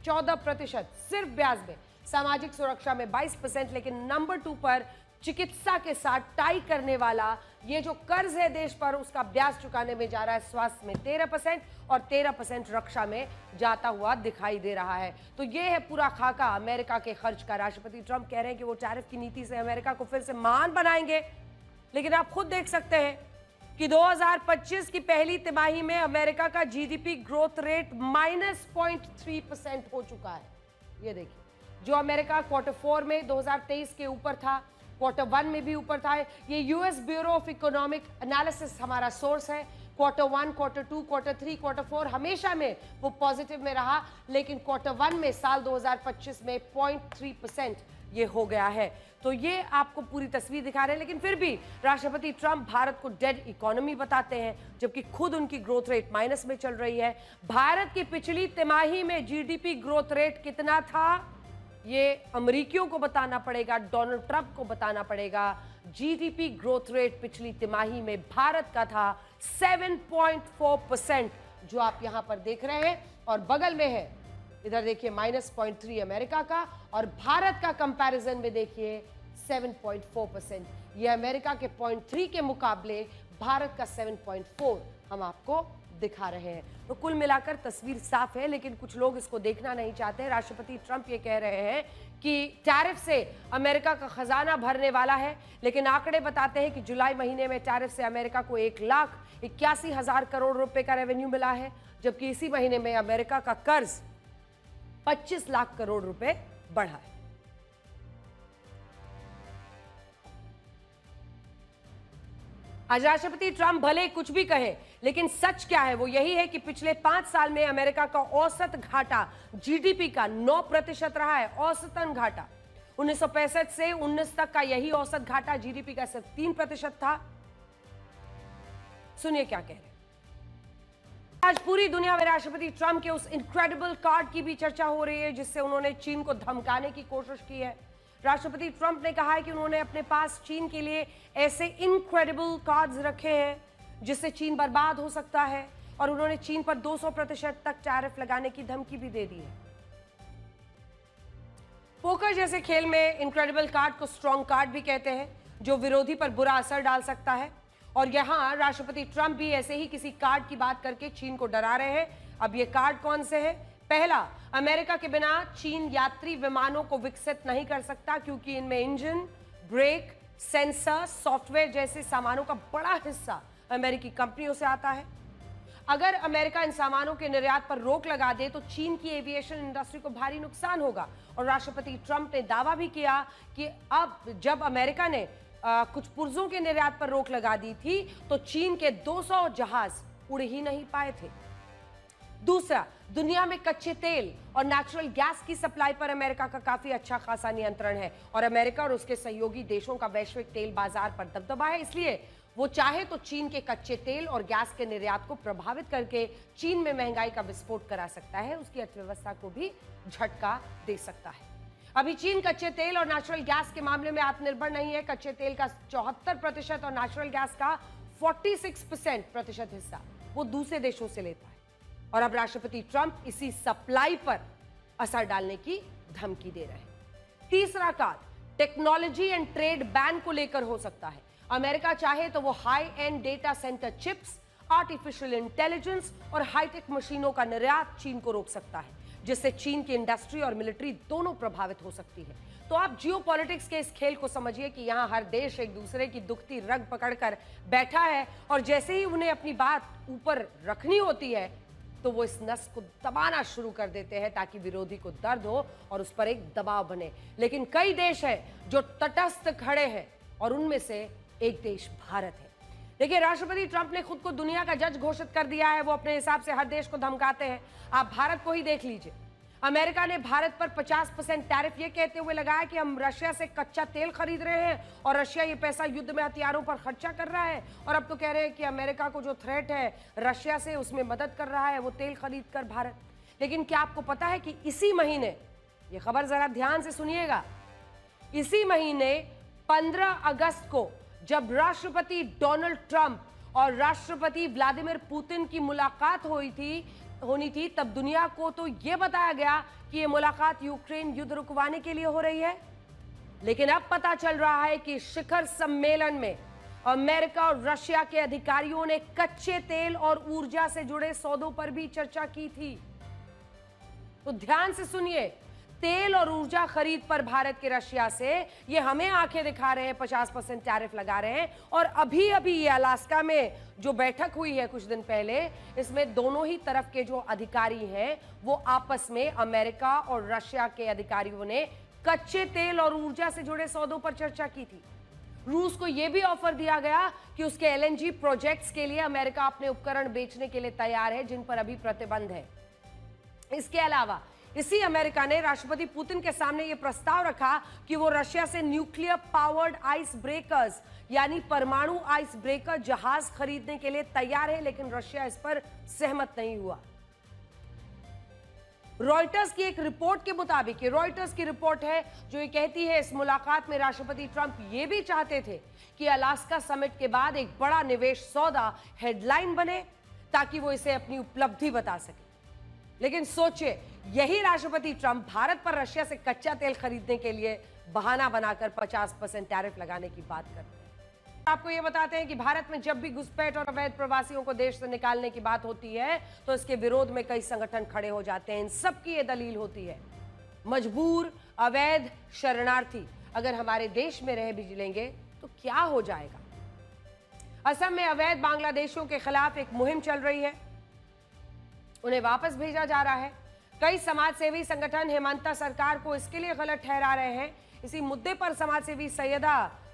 14% सिर्फ ब्याज में। सामाजिक सुरक्षा में 22%, लेकिन नंबर 2 पर चिकित्सा के साथ टाई करने वाला ये जो कर्ज है देश पर, उसका ब्याज चुकाने में जा रहा है स्वास्थ्य में 13% और 13% रक्षा में जाता हुआ दिखाई दे रहा है। तो ये है पूरा खाका अमेरिका के खर्च का। राष्ट्रपति ट्रंप कह रहे हैं कि वो टैरिफ की नीति से अमेरिका को फिर से महान बनाएंगे, लेकिन आप खुद देख सकते हैं कि 2025 की पहली तिमाही में अमेरिका का जीडीपी ग्रोथ रेट -0.3% हो चुका है। ये देखिए, जो अमेरिका क्वार्टर 4 में 2023 के ऊपर था, क्वार्टर 1 में भी ऊपर था। ये US bureau of economic analysis हमारा सोर्स है। क्वार्टर 1, क्वार्टर 2, क्वार्टर 3, क्वार्टर 4 हमेशा में वो पॉजिटिव में रहा, लेकिन क्वार्टर 1 में साल 2025 में 0.3% ये हो गया है। तो ये आपको पूरी तस्वीर दिखा रहे हैं, लेकिन फिर भी राष्ट्रपति ट्रंप भारत को डेड इकोनॉमी बताते हैं, जबकि खुद उनकी ग्रोथ रेट माइनस में चल रही है। भारत की पिछली तिमाही में जीडीपी ग्रोथ रेट कितना था, ये अमेरिकियों को बताना पड़ेगा, डोनाल्ड ट्रंप को बताना पड़ेगा। जीडीपी ग्रोथ रेट पिछली तिमाही में भारत का था 7.4%, जो आप यहां पर देख रहे हैं, और बगल में है इधर देखिए -0.3 अमेरिका का, और भारत का कंपैरिजन में देखिए 7.4%। ये अमेरिका के 0.3 के मुकाबले भारत का 7.4 हम आपको दिखा रहे हैं। तो कुल मिलाकर तस्वीर साफ है, लेकिन कुछ लोग इसको देखना नहीं चाहते हैं। राष्ट्रपति ट्रंप ये कह रहे हैं कि टैरिफ से अमेरिका का खजाना भरने वाला है, लेकिन आंकड़े बताते हैं कि जुलाई महीने में टैरिफ से अमेरिका को 1,81,000 करोड़ रुपए का रेवेन्यू मिला है, जबकि इसी महीने में अमेरिका का कर्ज 25 लाख करोड़ रुपए बढ़ा है। आज राष्ट्रपति ट्रंप भले कुछ भी कहे, लेकिन सच क्या है वो यही है कि पिछले 5 साल में अमेरिका का औसत घाटा जीडीपी का 9% रहा है। औसतन घाटा 1965 से 19 तक का यही औसत घाटा जीडीपी का सिर्फ 3% था। सुनिए क्या कह रहे हैं। आज पूरी दुनिया में राष्ट्रपति ट्रंप के उस इनक्रेडिबल कार्ड की भी चर्चा हो रही है जिससे उन्होंने चीन को धमकाने की कोशिश की है। राष्ट्रपति ट्रंप ने कहा है कि उन्होंने अपने पास चीन के लिए ऐसे इनक्रेडिबल कार्ड्स रखे हैं जिससे चीन बर्बाद हो सकता है, और उन्होंने चीन पर 200% तक टैरिफ लगाने की धमकी भी दे दी है। पोकर जैसे खेल में इनक्रेडिबल कार्ड को स्ट्रॉन्ग कार्ड भी कहते हैं, जो विरोधी पर बुरा असर डाल सकता है, और यहां राष्ट्रपति ट्रंप भी ऐसे ही किसी कार्ड की बात करके चीन को डरा रहे हैं। अब ये कार्ड कौन से हैं? पहला, अमेरिका के बिना चीन यात्री विमानों को विकसित नहीं कर सकता, क्योंकि इनमें इंजन, ब्रेक, सेंसर, सॉफ्टवेयर जैसे सामानों का बड़ा हिस्सा अमेरिकी कंपनियों से आता है। अगर अमेरिका इन सामानों के निर्यात पर रोक लगा दे तो चीन की एविएशन इंडस्ट्री को भारी नुकसान होगा। और राष्ट्रपति ट्रंप ने दावा भी किया कि अब जब अमेरिका ने कुछ पुर्जों के निर्यात पर रोक लगा दी थी तो चीन के 200 जहाज उड़ ही नहीं पाए थे। दूसरा, दुनिया में कच्चे तेल और नेचुरल गैस की सप्लाई पर अमेरिका का काफी अच्छा खासा नियंत्रण है, और अमेरिका और उसके सहयोगी देशों का वैश्विक तेल बाजार पर दबदबा है। इसलिए वो चाहे तो चीन के कच्चे तेल और गैस के निर्यात को प्रभावित करके चीन में महंगाई का विस्फोट करा सकता है, उसकी अर्थव्यवस्था को भी झटका दे सकता है। अभी चीन कच्चे तेल और नेचुरल गैस के मामले में आत्मनिर्भर नहीं है। कच्चे तेल का 74% और नेचुरल गैस का 46% हिस्सा वो दूसरे देशों से लेता है, और अब राष्ट्रपति ट्रंप इसी सप्लाई पर असर डालने की धमकी दे रहे हैं। तीसरा card technology and trade ban को लेकर हो सकता है। अमेरिका चाहे तो वो high and data centre chips, artificial intelligence और हाईटेक मशीनों का निर्यात चीन को रोक सकता है, जिससे चीन की इंडस्ट्री और मिलिट्री दोनों प्रभावित हो सकती है। तो आप जियोपॉलिटिक्स के इस खेल को समझिए कि यहां हर देश एक दूसरे की दुखती रग पकड़कर बैठा है, और जैसे ही उन्हें अपनी बात ऊपर रखनी होती है तो वो इस नस को दबाना शुरू कर देते हैं ताकि विरोधी को दर्द हो और उस पर एक दबाव बने। लेकिन कई देश हैं जो तटस्थ खड़े हैं, और उनमें से एक देश भारत है। देखिए, राष्ट्रपति ट्रंप ने खुद को दुनिया का जज घोषित कर दिया है। वो अपने हिसाब से हर देश को धमकाते हैं। आप भारत को ही देख लीजिए। अमेरिका ने भारत पर 50% टैरिफ ये कहते हुए लगाया कि हम रशिया से कच्चा तेल खरीद रहे हैं और रशिया ये पैसा युद्ध में हथियारों पर खर्चा कर रहा है। और अब तो कह रहे हैं कि अमेरिका को जो थ्रेट है रशिया से, उसमें मदद कर रहा है वो तेल खरीद कर भारत। लेकिन क्या आपको पता है कि इसी महीने, ये खबर जरा ध्यान से सुनिएगा, इसी महीने 15 अगस्त को जब राष्ट्रपति डोनाल्ड ट्रंप और राष्ट्रपति व्लादिमीर पुतिन की मुलाकात होनी थी, तब दुनिया को तो यह बताया गया कि यह मुलाकात यूक्रेन युद्ध रुकवाने के लिए हो रही है। लेकिन अब पता चल रहा है कि शिखर सम्मेलन में अमेरिका और रशिया के अधिकारियों ने कच्चे तेल और ऊर्जा से जुड़े सौदों पर भी चर्चा की थी। तो ध्यान से सुनिए, तेल और ऊर्जा खरीद पर भारत के रशिया से ये हमें आंखें दिखा रहे हैं, 50% टैरिफ लगा रहे हैं। और अभी अभी ये अलास्का में जो बैठक हुई है कुछ दिन पहले, इसमें दोनों ही तरफ के जो अधिकारी हैं वो आपस में, अमेरिका और रशिया के अधिकारियों ने कच्चे तेल और ऊर्जा से जुड़े सौदों पर चर्चा की थी। रूस को यह भी ऑफर दिया गया कि उसके एलएनजी प्रोजेक्ट्स के लिए अमेरिका अपने उपकरण बेचने के लिए तैयार है, जिन पर अभी प्रतिबंध है। इसके अलावा इसी अमेरिका ने राष्ट्रपति पुतिन के सामने यह प्रस्ताव रखा कि वो रशिया से न्यूक्लियर पावर्ड आइस ब्रेकर्स यानी परमाणु आइस ब्रेकर जहाज खरीदने के लिए तैयार है, लेकिन रशिया इस पर सहमत नहीं हुआ। रॉयटर्स की एक रिपोर्ट के मुताबिक, ये रॉयटर्स की रिपोर्ट है जो ये कहती है इस मुलाकात में राष्ट्रपति ट्रंप ये भी चाहते थे कि अलास्का समिट के बाद एक बड़ा निवेश सौदा हेडलाइन बने ताकि वो इसे अपनी उपलब्धि बता सके। लेकिन सोचिए, यही राष्ट्रपति ट्रंप भारत पर रशिया से कच्चा तेल खरीदने के लिए बहाना बनाकर 50% टैरिफ लगाने की बात करते हैं। आपको यह बताते हैं कि भारत में जब भी घुसपैठ और अवैध प्रवासियों को देश से निकालने की बात होती है तो इसके विरोध में कई संगठन खड़े हो जाते हैं। इन सब की यह दलील होती है, मजबूर अवैध शरणार्थी अगर हमारे देश में रह भी लेंगे तो क्या हो जाएगा। असम में अवैध बांग्लादेशियों के खिलाफ एक मुहिम चल रही है, उन्हें वापस भेजा जा रहा है। कई समाजसेवी संगठन हेमंता सरकार को इसके लिए गलत ठहरा रहे हैं। इसी मुद्दे पर समाजसेवी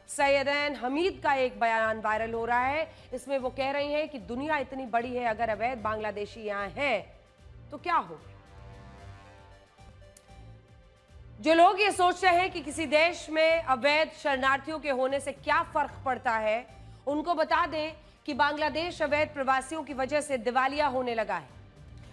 सैयदैन हमीद का एक बयान वायरल हो रहा है। इसमें वो कह रही हैं कि दुनिया इतनी बड़ी है, अगर अवैध बांग्लादेशी यहां हैं तो क्या हो। जो लोग ये सोच रहे हैं कि किसी देश में अवैध शरणार्थियों के होने से क्या फर्क पड़ता है, उनको बता दें कि बांग्लादेश अवैध प्रवासियों की वजह से दिवालिया होने लगा है।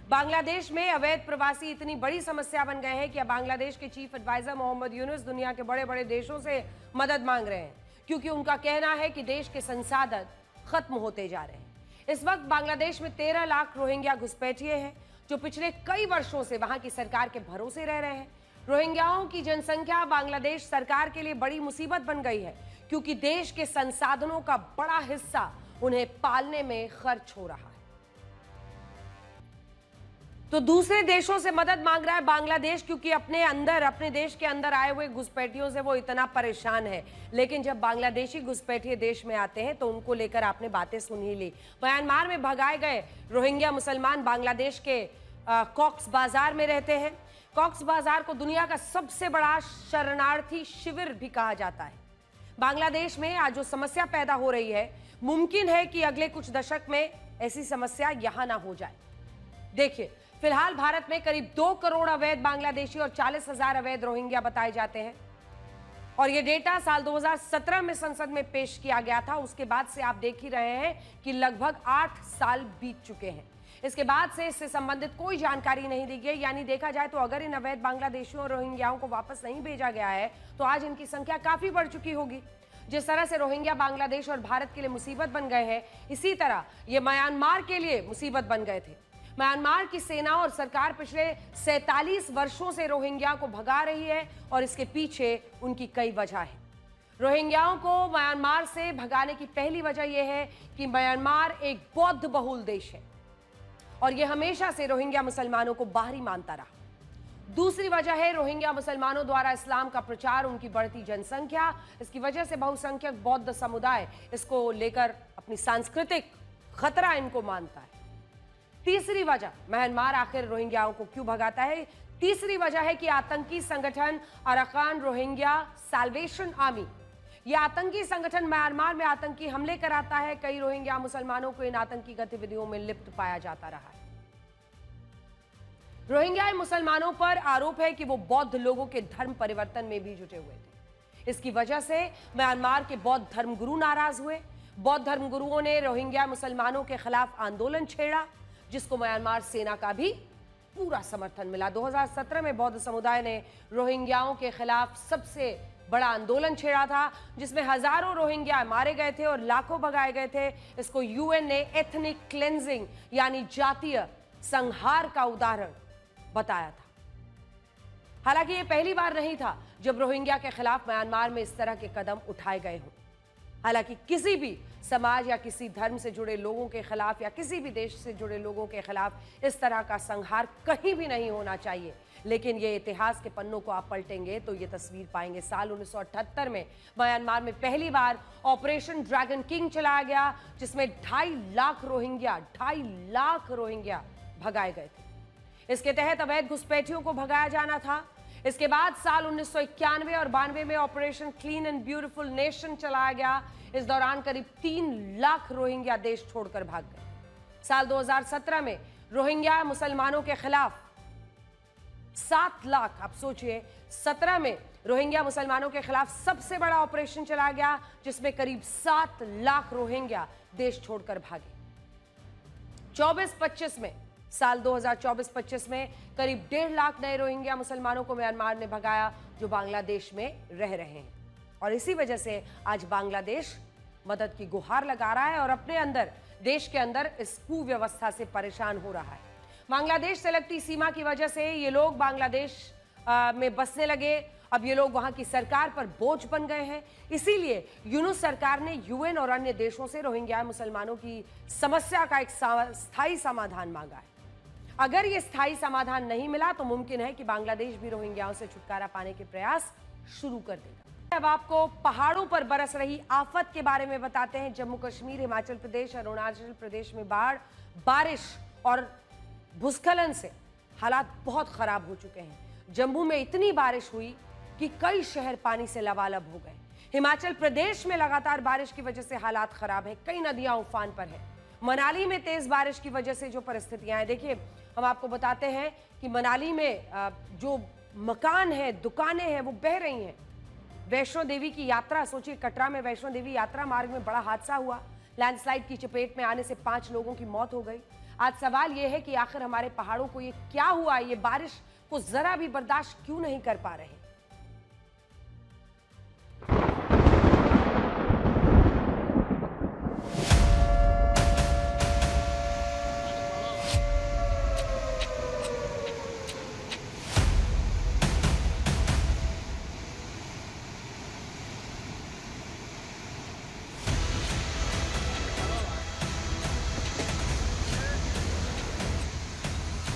बांग्लादेश में अवैध प्रवासी इतनी बड़ी समस्या बन गए हैं कि अब बांग्लादेश के चीफ एडवाइजर मोहम्मद यूनुस दुनिया के बड़े बड़े देशों से मदद मांग रहे हैं, क्योंकि उनका कहना है कि देश के संसाधन खत्म होते जा रहे हैं। इस वक्त बांग्लादेश में 13 लाख रोहिंग्या घुसपैठिए हैं जो पिछले कई वर्षों से वहां की सरकार के भरोसे रह रहे हैं। रोहिंग्याओं की जनसंख्या बांग्लादेश सरकार के लिए बड़ी मुसीबत बन गई है, क्योंकि देश के संसाधनों का बड़ा हिस्सा उन्हें पालने में खर्च हो रहा है। तो दूसरे देशों से मदद मांग रहा है बांग्लादेश, क्योंकि अपने देश के अंदर आए हुए घुसपैठियों से वो इतना परेशान है। लेकिन जब बांग्लादेशी घुसपैठिए देश में आते हैं तो उनको लेकर आपने बातें सुन ही ली। म्यांमार में भगाए गए रोहिंग्या मुसलमान बांग्लादेश के कॉक्स बाजार में रहते हैं। कॉक्स बाजार को दुनिया का सबसे बड़ा शरणार्थी शिविर भी कहा जाता है। बांग्लादेश में आज जो समस्या पैदा हो रही है, मुमकिन है कि अगले कुछ दशक में ऐसी समस्या यहां ना हो जाए। देखिए, फिलहाल भारत में करीब 2 करोड़ अवैध बांग्लादेशी और 40,000 अवैध रोहिंग्या बताए जाते हैं। और यह डेटा साल 2017 में संसद में पेश किया गया था। उसके बाद से आप देख ही रहे हैं कि लगभग 8 साल बीत चुके हैं। इसके बाद से इससे संबंधित कोई जानकारी नहीं दी गई। यानी देखा जाए तो अगर इन अवैध बांग्लादेशियों और रोहिंग्याओं को वापस नहीं भेजा गया है तो आज इनकी संख्या काफी बढ़ चुकी होगी। जिस तरह से रोहिंग्या बांग्लादेश और भारत के लिए मुसीबत बन गए हैं, इसी तरह ये म्यांमार के लिए मुसीबत बन गए थे। म्यांमार की सेना और सरकार पिछले 47 वर्षों से रोहिंग्या को भगा रही है और इसके पीछे उनकी कई वजह है। रोहिंग्याओं को म्यांमार से भगाने की पहली वजह यह है कि म्यांमार एक बौद्ध बहुल देश है और यह हमेशा से रोहिंग्या मुसलमानों को बाहरी मानता रहा। दूसरी वजह है रोहिंग्या मुसलमानों द्वारा इस्लाम का प्रचार, उनकी बढ़ती जनसंख्या। इसकी वजह से बहुसंख्यक बौद्ध समुदाय इसको लेकर अपनी सांस्कृतिक खतरा इनको मानता है। तीसरी वजह, म्यांमार आखिर रोहिंग्याओं को क्यों भगाता है? तीसरी वजह है कि आतंकी संगठन अराकान रोहिंग्या साल्वेशन आर्मी, यह आतंकी संगठन म्यांमार में आतंकी हमले कराता है। कई रोहिंग्या मुसलमानों को इन आतंकी गतिविधियों में लिप्त पाया जाता रहा है। रोहिंग्या मुसलमानों पर आरोप है कि वो बौद्ध लोगों के धर्म परिवर्तन में भी जुटे हुए थे। इसकी वजह से म्यांमार के बौद्ध धर्मगुरु नाराज हुए। बौद्ध धर्मगुरुओं ने रोहिंग्या मुसलमानों के खिलाफ आंदोलन छेड़ा, जिसको म्यांमार सेना का भी पूरा समर्थन मिला। 2017 में बौद्ध समुदाय ने रोहिंग्याओं के खिलाफ सबसे बड़ा आंदोलन छेड़ा था, जिसमें हजारों रोहिंग्या मारे गए थे और लाखों भगाए गए थे। इसको यूएन ने एथनिक क्लेंजिंग यानी जातीय संहार का उदाहरण बताया था। हालांकि यह पहली बार नहीं था जब रोहिंग्या के खिलाफ म्यांमार में इस तरह के कदम उठाए गए हों। हालांकि किसी भी समाज या किसी धर्म से जुड़े लोगों के खिलाफ या किसी भी देश से जुड़े लोगों के खिलाफ इस तरह का संहार कहीं भी नहीं होना चाहिए। लेकिन ये इतिहास के पन्नों को आप पलटेंगे तो ये तस्वीर पाएंगे। साल 1978 में म्यांमार में पहली बार ऑपरेशन ड्रैगन किंग चलाया गया, जिसमें 2.5 लाख रोहिंग्या भगाए गए थे। इसके तहत अवैध घुसपैठियों को भगाया जाना था। इसके बाद साल 1991 और 92 में operation clean and beautiful nation चलाया गया। इस दौरान करीब 3 लाख रोहिंग्या देश छोड़कर भाग गए। साल 2017 में रोहिंग्या मुसलमानों के खिलाफ 7 लाख, आप सोचिए 17 में रोहिंग्या मुसलमानों के खिलाफ सबसे बड़ा ऑपरेशन चलाया गया, जिसमें करीब 7 लाख रोहिंग्या देश छोड़कर भागे। 24-25 में साल 2024-25 में करीब 1.5 लाख नए रोहिंग्या मुसलमानों को म्यांमार ने भगाया, जो बांग्लादेश में रह रहे हैं। और इसी वजह से आज बांग्लादेश मदद की गुहार लगा रहा है और अपने अंदर, देश के अंदर इस कुव्यवस्था से परेशान हो रहा है। बांग्लादेश से लगती सीमा की वजह से ये लोग बांग्लादेश में बसने लगे। अब ये लोग वहां की सरकार पर बोझ बन गए हैं। इसीलिए यूनुस सरकार ने यूएन और अन्य देशों से रोहिंग्या मुसलमानों की समस्या का एक स्थायी समाधान मांगा है। अगर ये स्थायी समाधान नहीं मिला तो मुमकिन है कि बांग्लादेश भी रोहिंग्याओं से छुटकारा पाने के प्रयास शुरू कर देगा। अब आपको पहाड़ों पर बरस रही आफत के बारे में बताते हैं। जम्मू कश्मीर, हिमाचल प्रदेश, अरुणाचल प्रदेश में बाढ़, बारिश और भूस्खलन से हालात बहुत खराब हो चुके हैं। जम्मू में इतनी बारिश हुई कि कई शहर पानी से लबालब हो गए। हिमाचल प्रदेश में लगातार बारिश की वजह से हालात खराब है। कई नदियां उफान पर है। मनाली में तेज बारिश की वजह से जो परिस्थितियां हैं, देखिए हम आपको बताते हैं कि मनाली में जो मकान है, दुकानें हैं, वो बह रही हैं। वैष्णो देवी की यात्रा, सोचिए कटरा में वैष्णो देवी यात्रा मार्ग में बड़ा हादसा हुआ। लैंडस्लाइड की चपेट में आने से 5 लोगों की मौत हो गई। आज सवाल यह है कि आखिर हमारे पहाड़ों को ये क्या हुआ, ये बारिश को जरा भी बर्दाश्त क्यों नहीं कर पा रहे।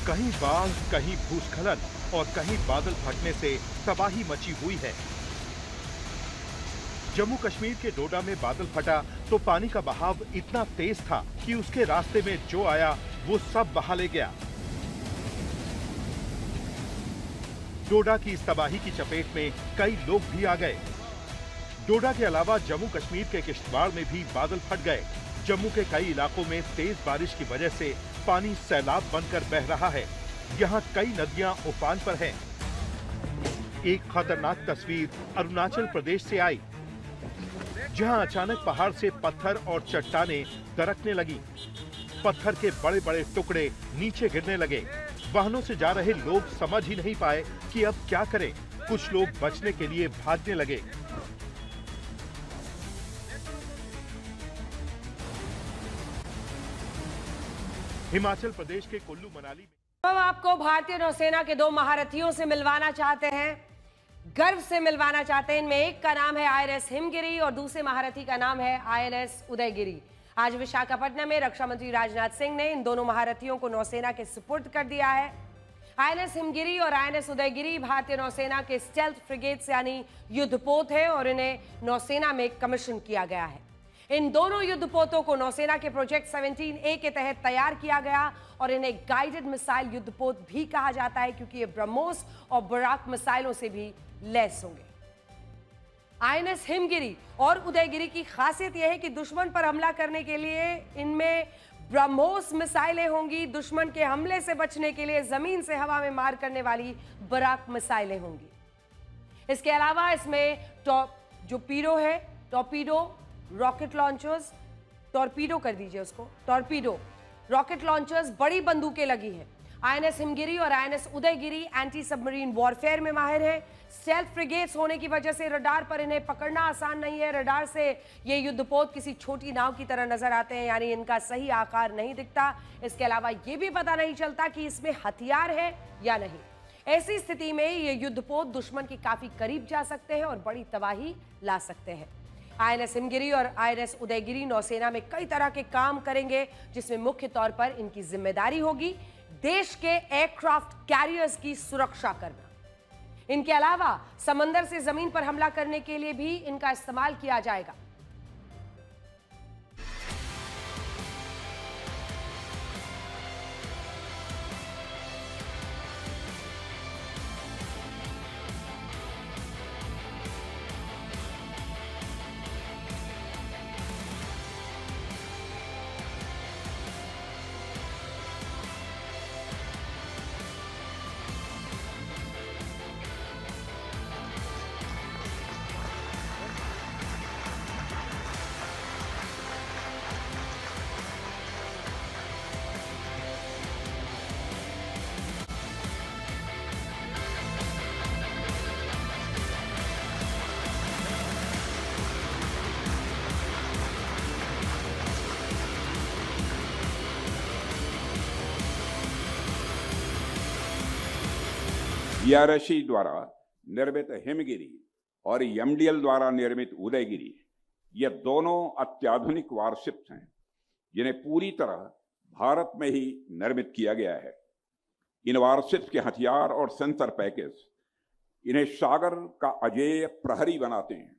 कहीं बाढ़, कहीं भूस्खलन और कहीं बादल फटने से तबाही मची हुई है। जम्मू कश्मीर के डोडा में बादल फटा तो पानी का बहाव इतना तेज था कि उसके रास्ते में जो आया वो सब बहा ले गया। डोडा की इस तबाही की चपेट में कई लोग भी आ गए। डोडा के अलावा जम्मू कश्मीर के किश्तवाड़ में भी बादल फट गए। जम्मू के कई इलाकों में तेज बारिश की वजह से पानी सैलाब बनकर बह रहा है। यहाँ कई नदियां उफान पर हैं। एक खतरनाक तस्वीर अरुणाचल प्रदेश से आई, जहां अचानक पहाड़ से पत्थर और चट्टानें दरकने लगी। पत्थर के बड़े बड़े टुकड़े नीचे गिरने लगे। वाहनों से जा रहे लोग समझ ही नहीं पाए कि अब क्या करें। कुछ लोग बचने के लिए भागने लगे। हिमाचल प्रदेश के कुल्लू मनाली में हम आपको भारतीय नौसेना के 2 महारथियों से मिलवाना चाहते हैं, गर्व से मिलवाना चाहते हैं। इनमें एक का नाम है आईएनएस हिमगिरी और दूसरे महारथी का नाम है आईएनएस उदयगिरी। आज विशाखापट्टनम में रक्षा मंत्री राजनाथ सिंह ने इन दोनों महारथियों को नौसेना के सुपुर्द कर दिया है। आईएनएस हिमगिरी और आईएनएस उदयगिरी भारतीय नौसेना के स्टेल्थ फ्रिगेट्स यानी युद्धपोत है और इन्हें नौसेना में कमीशन किया गया है। इन दोनों युद्धपोतों को नौसेना के प्रोजेक्ट 17A के तहत तैयार किया गया और इन्हें गाइडेड मिसाइल युद्धपोत भी कहा जाता है, क्योंकि ये ब्रह्मोस और बराक मिसाइलों से भी लैस होंगे। आईएनएस हिमगिरी और उदयगिरी की खासियत यह है कि दुश्मन पर हमला करने के लिए इनमें ब्रह्मोस मिसाइलें होंगी, दुश्मन के हमले से बचने के लिए जमीन से हवा में मार करने वाली बराक मिसाइलें होंगी। इसके अलावा इसमें जो पीरो है, टॉर्पीडो, रॉकेट लॉन्चर्स, टॉर्पीडो कर दीजिए उसको, टॉर्पीडो, रॉकेट लॉन्चर्स, बड़ी बंदूकें लगी हैं। आईएनएस हिमगिरी और INS Udaygiri anti submarine warfare में माहिर है। स्टेल्थ फ्रिगेट्स होने की वजह से रडार पर इन्हें पकड़ना आसान नहीं है। रडार से ये युद्धपोत किसी छोटी नाव की तरह नजर आते हैं, यानी इनका सही आकार नहीं दिखता। इसके अलावा ये भी पता नहीं चलता कि इसमें हथियार है या नहीं। ऐसी स्थिति में ये युद्धपोत दुश्मन के काफी करीब जा सकते हैं और बड़ी तबाही ला सकते हैं। आईएनएस हिमगिरी और आईएनएस उदयगिरी नौसेना में कई तरह के काम करेंगे, जिसमें मुख्य तौर पर इनकी जिम्मेदारी होगी देश के एयरक्राफ्ट कैरियर्स की सुरक्षा करना। इनके अलावा समंदर से जमीन पर हमला करने के लिए भी इनका इस्तेमाल किया जाएगा। DRSC द्वारा निर्मित हिमगिरी और एमडीएल द्वारा निर्मित उदयगिरी, ये दोनों अत्याधुनिक वारशिप्स हैं जिन्हें पूरी तरह भारत में ही निर्मित किया गया है। इन वारशिप्स के हथियार और सेंसर पैकेज इन्हें सागर का अजेय प्रहरी बनाते हैं।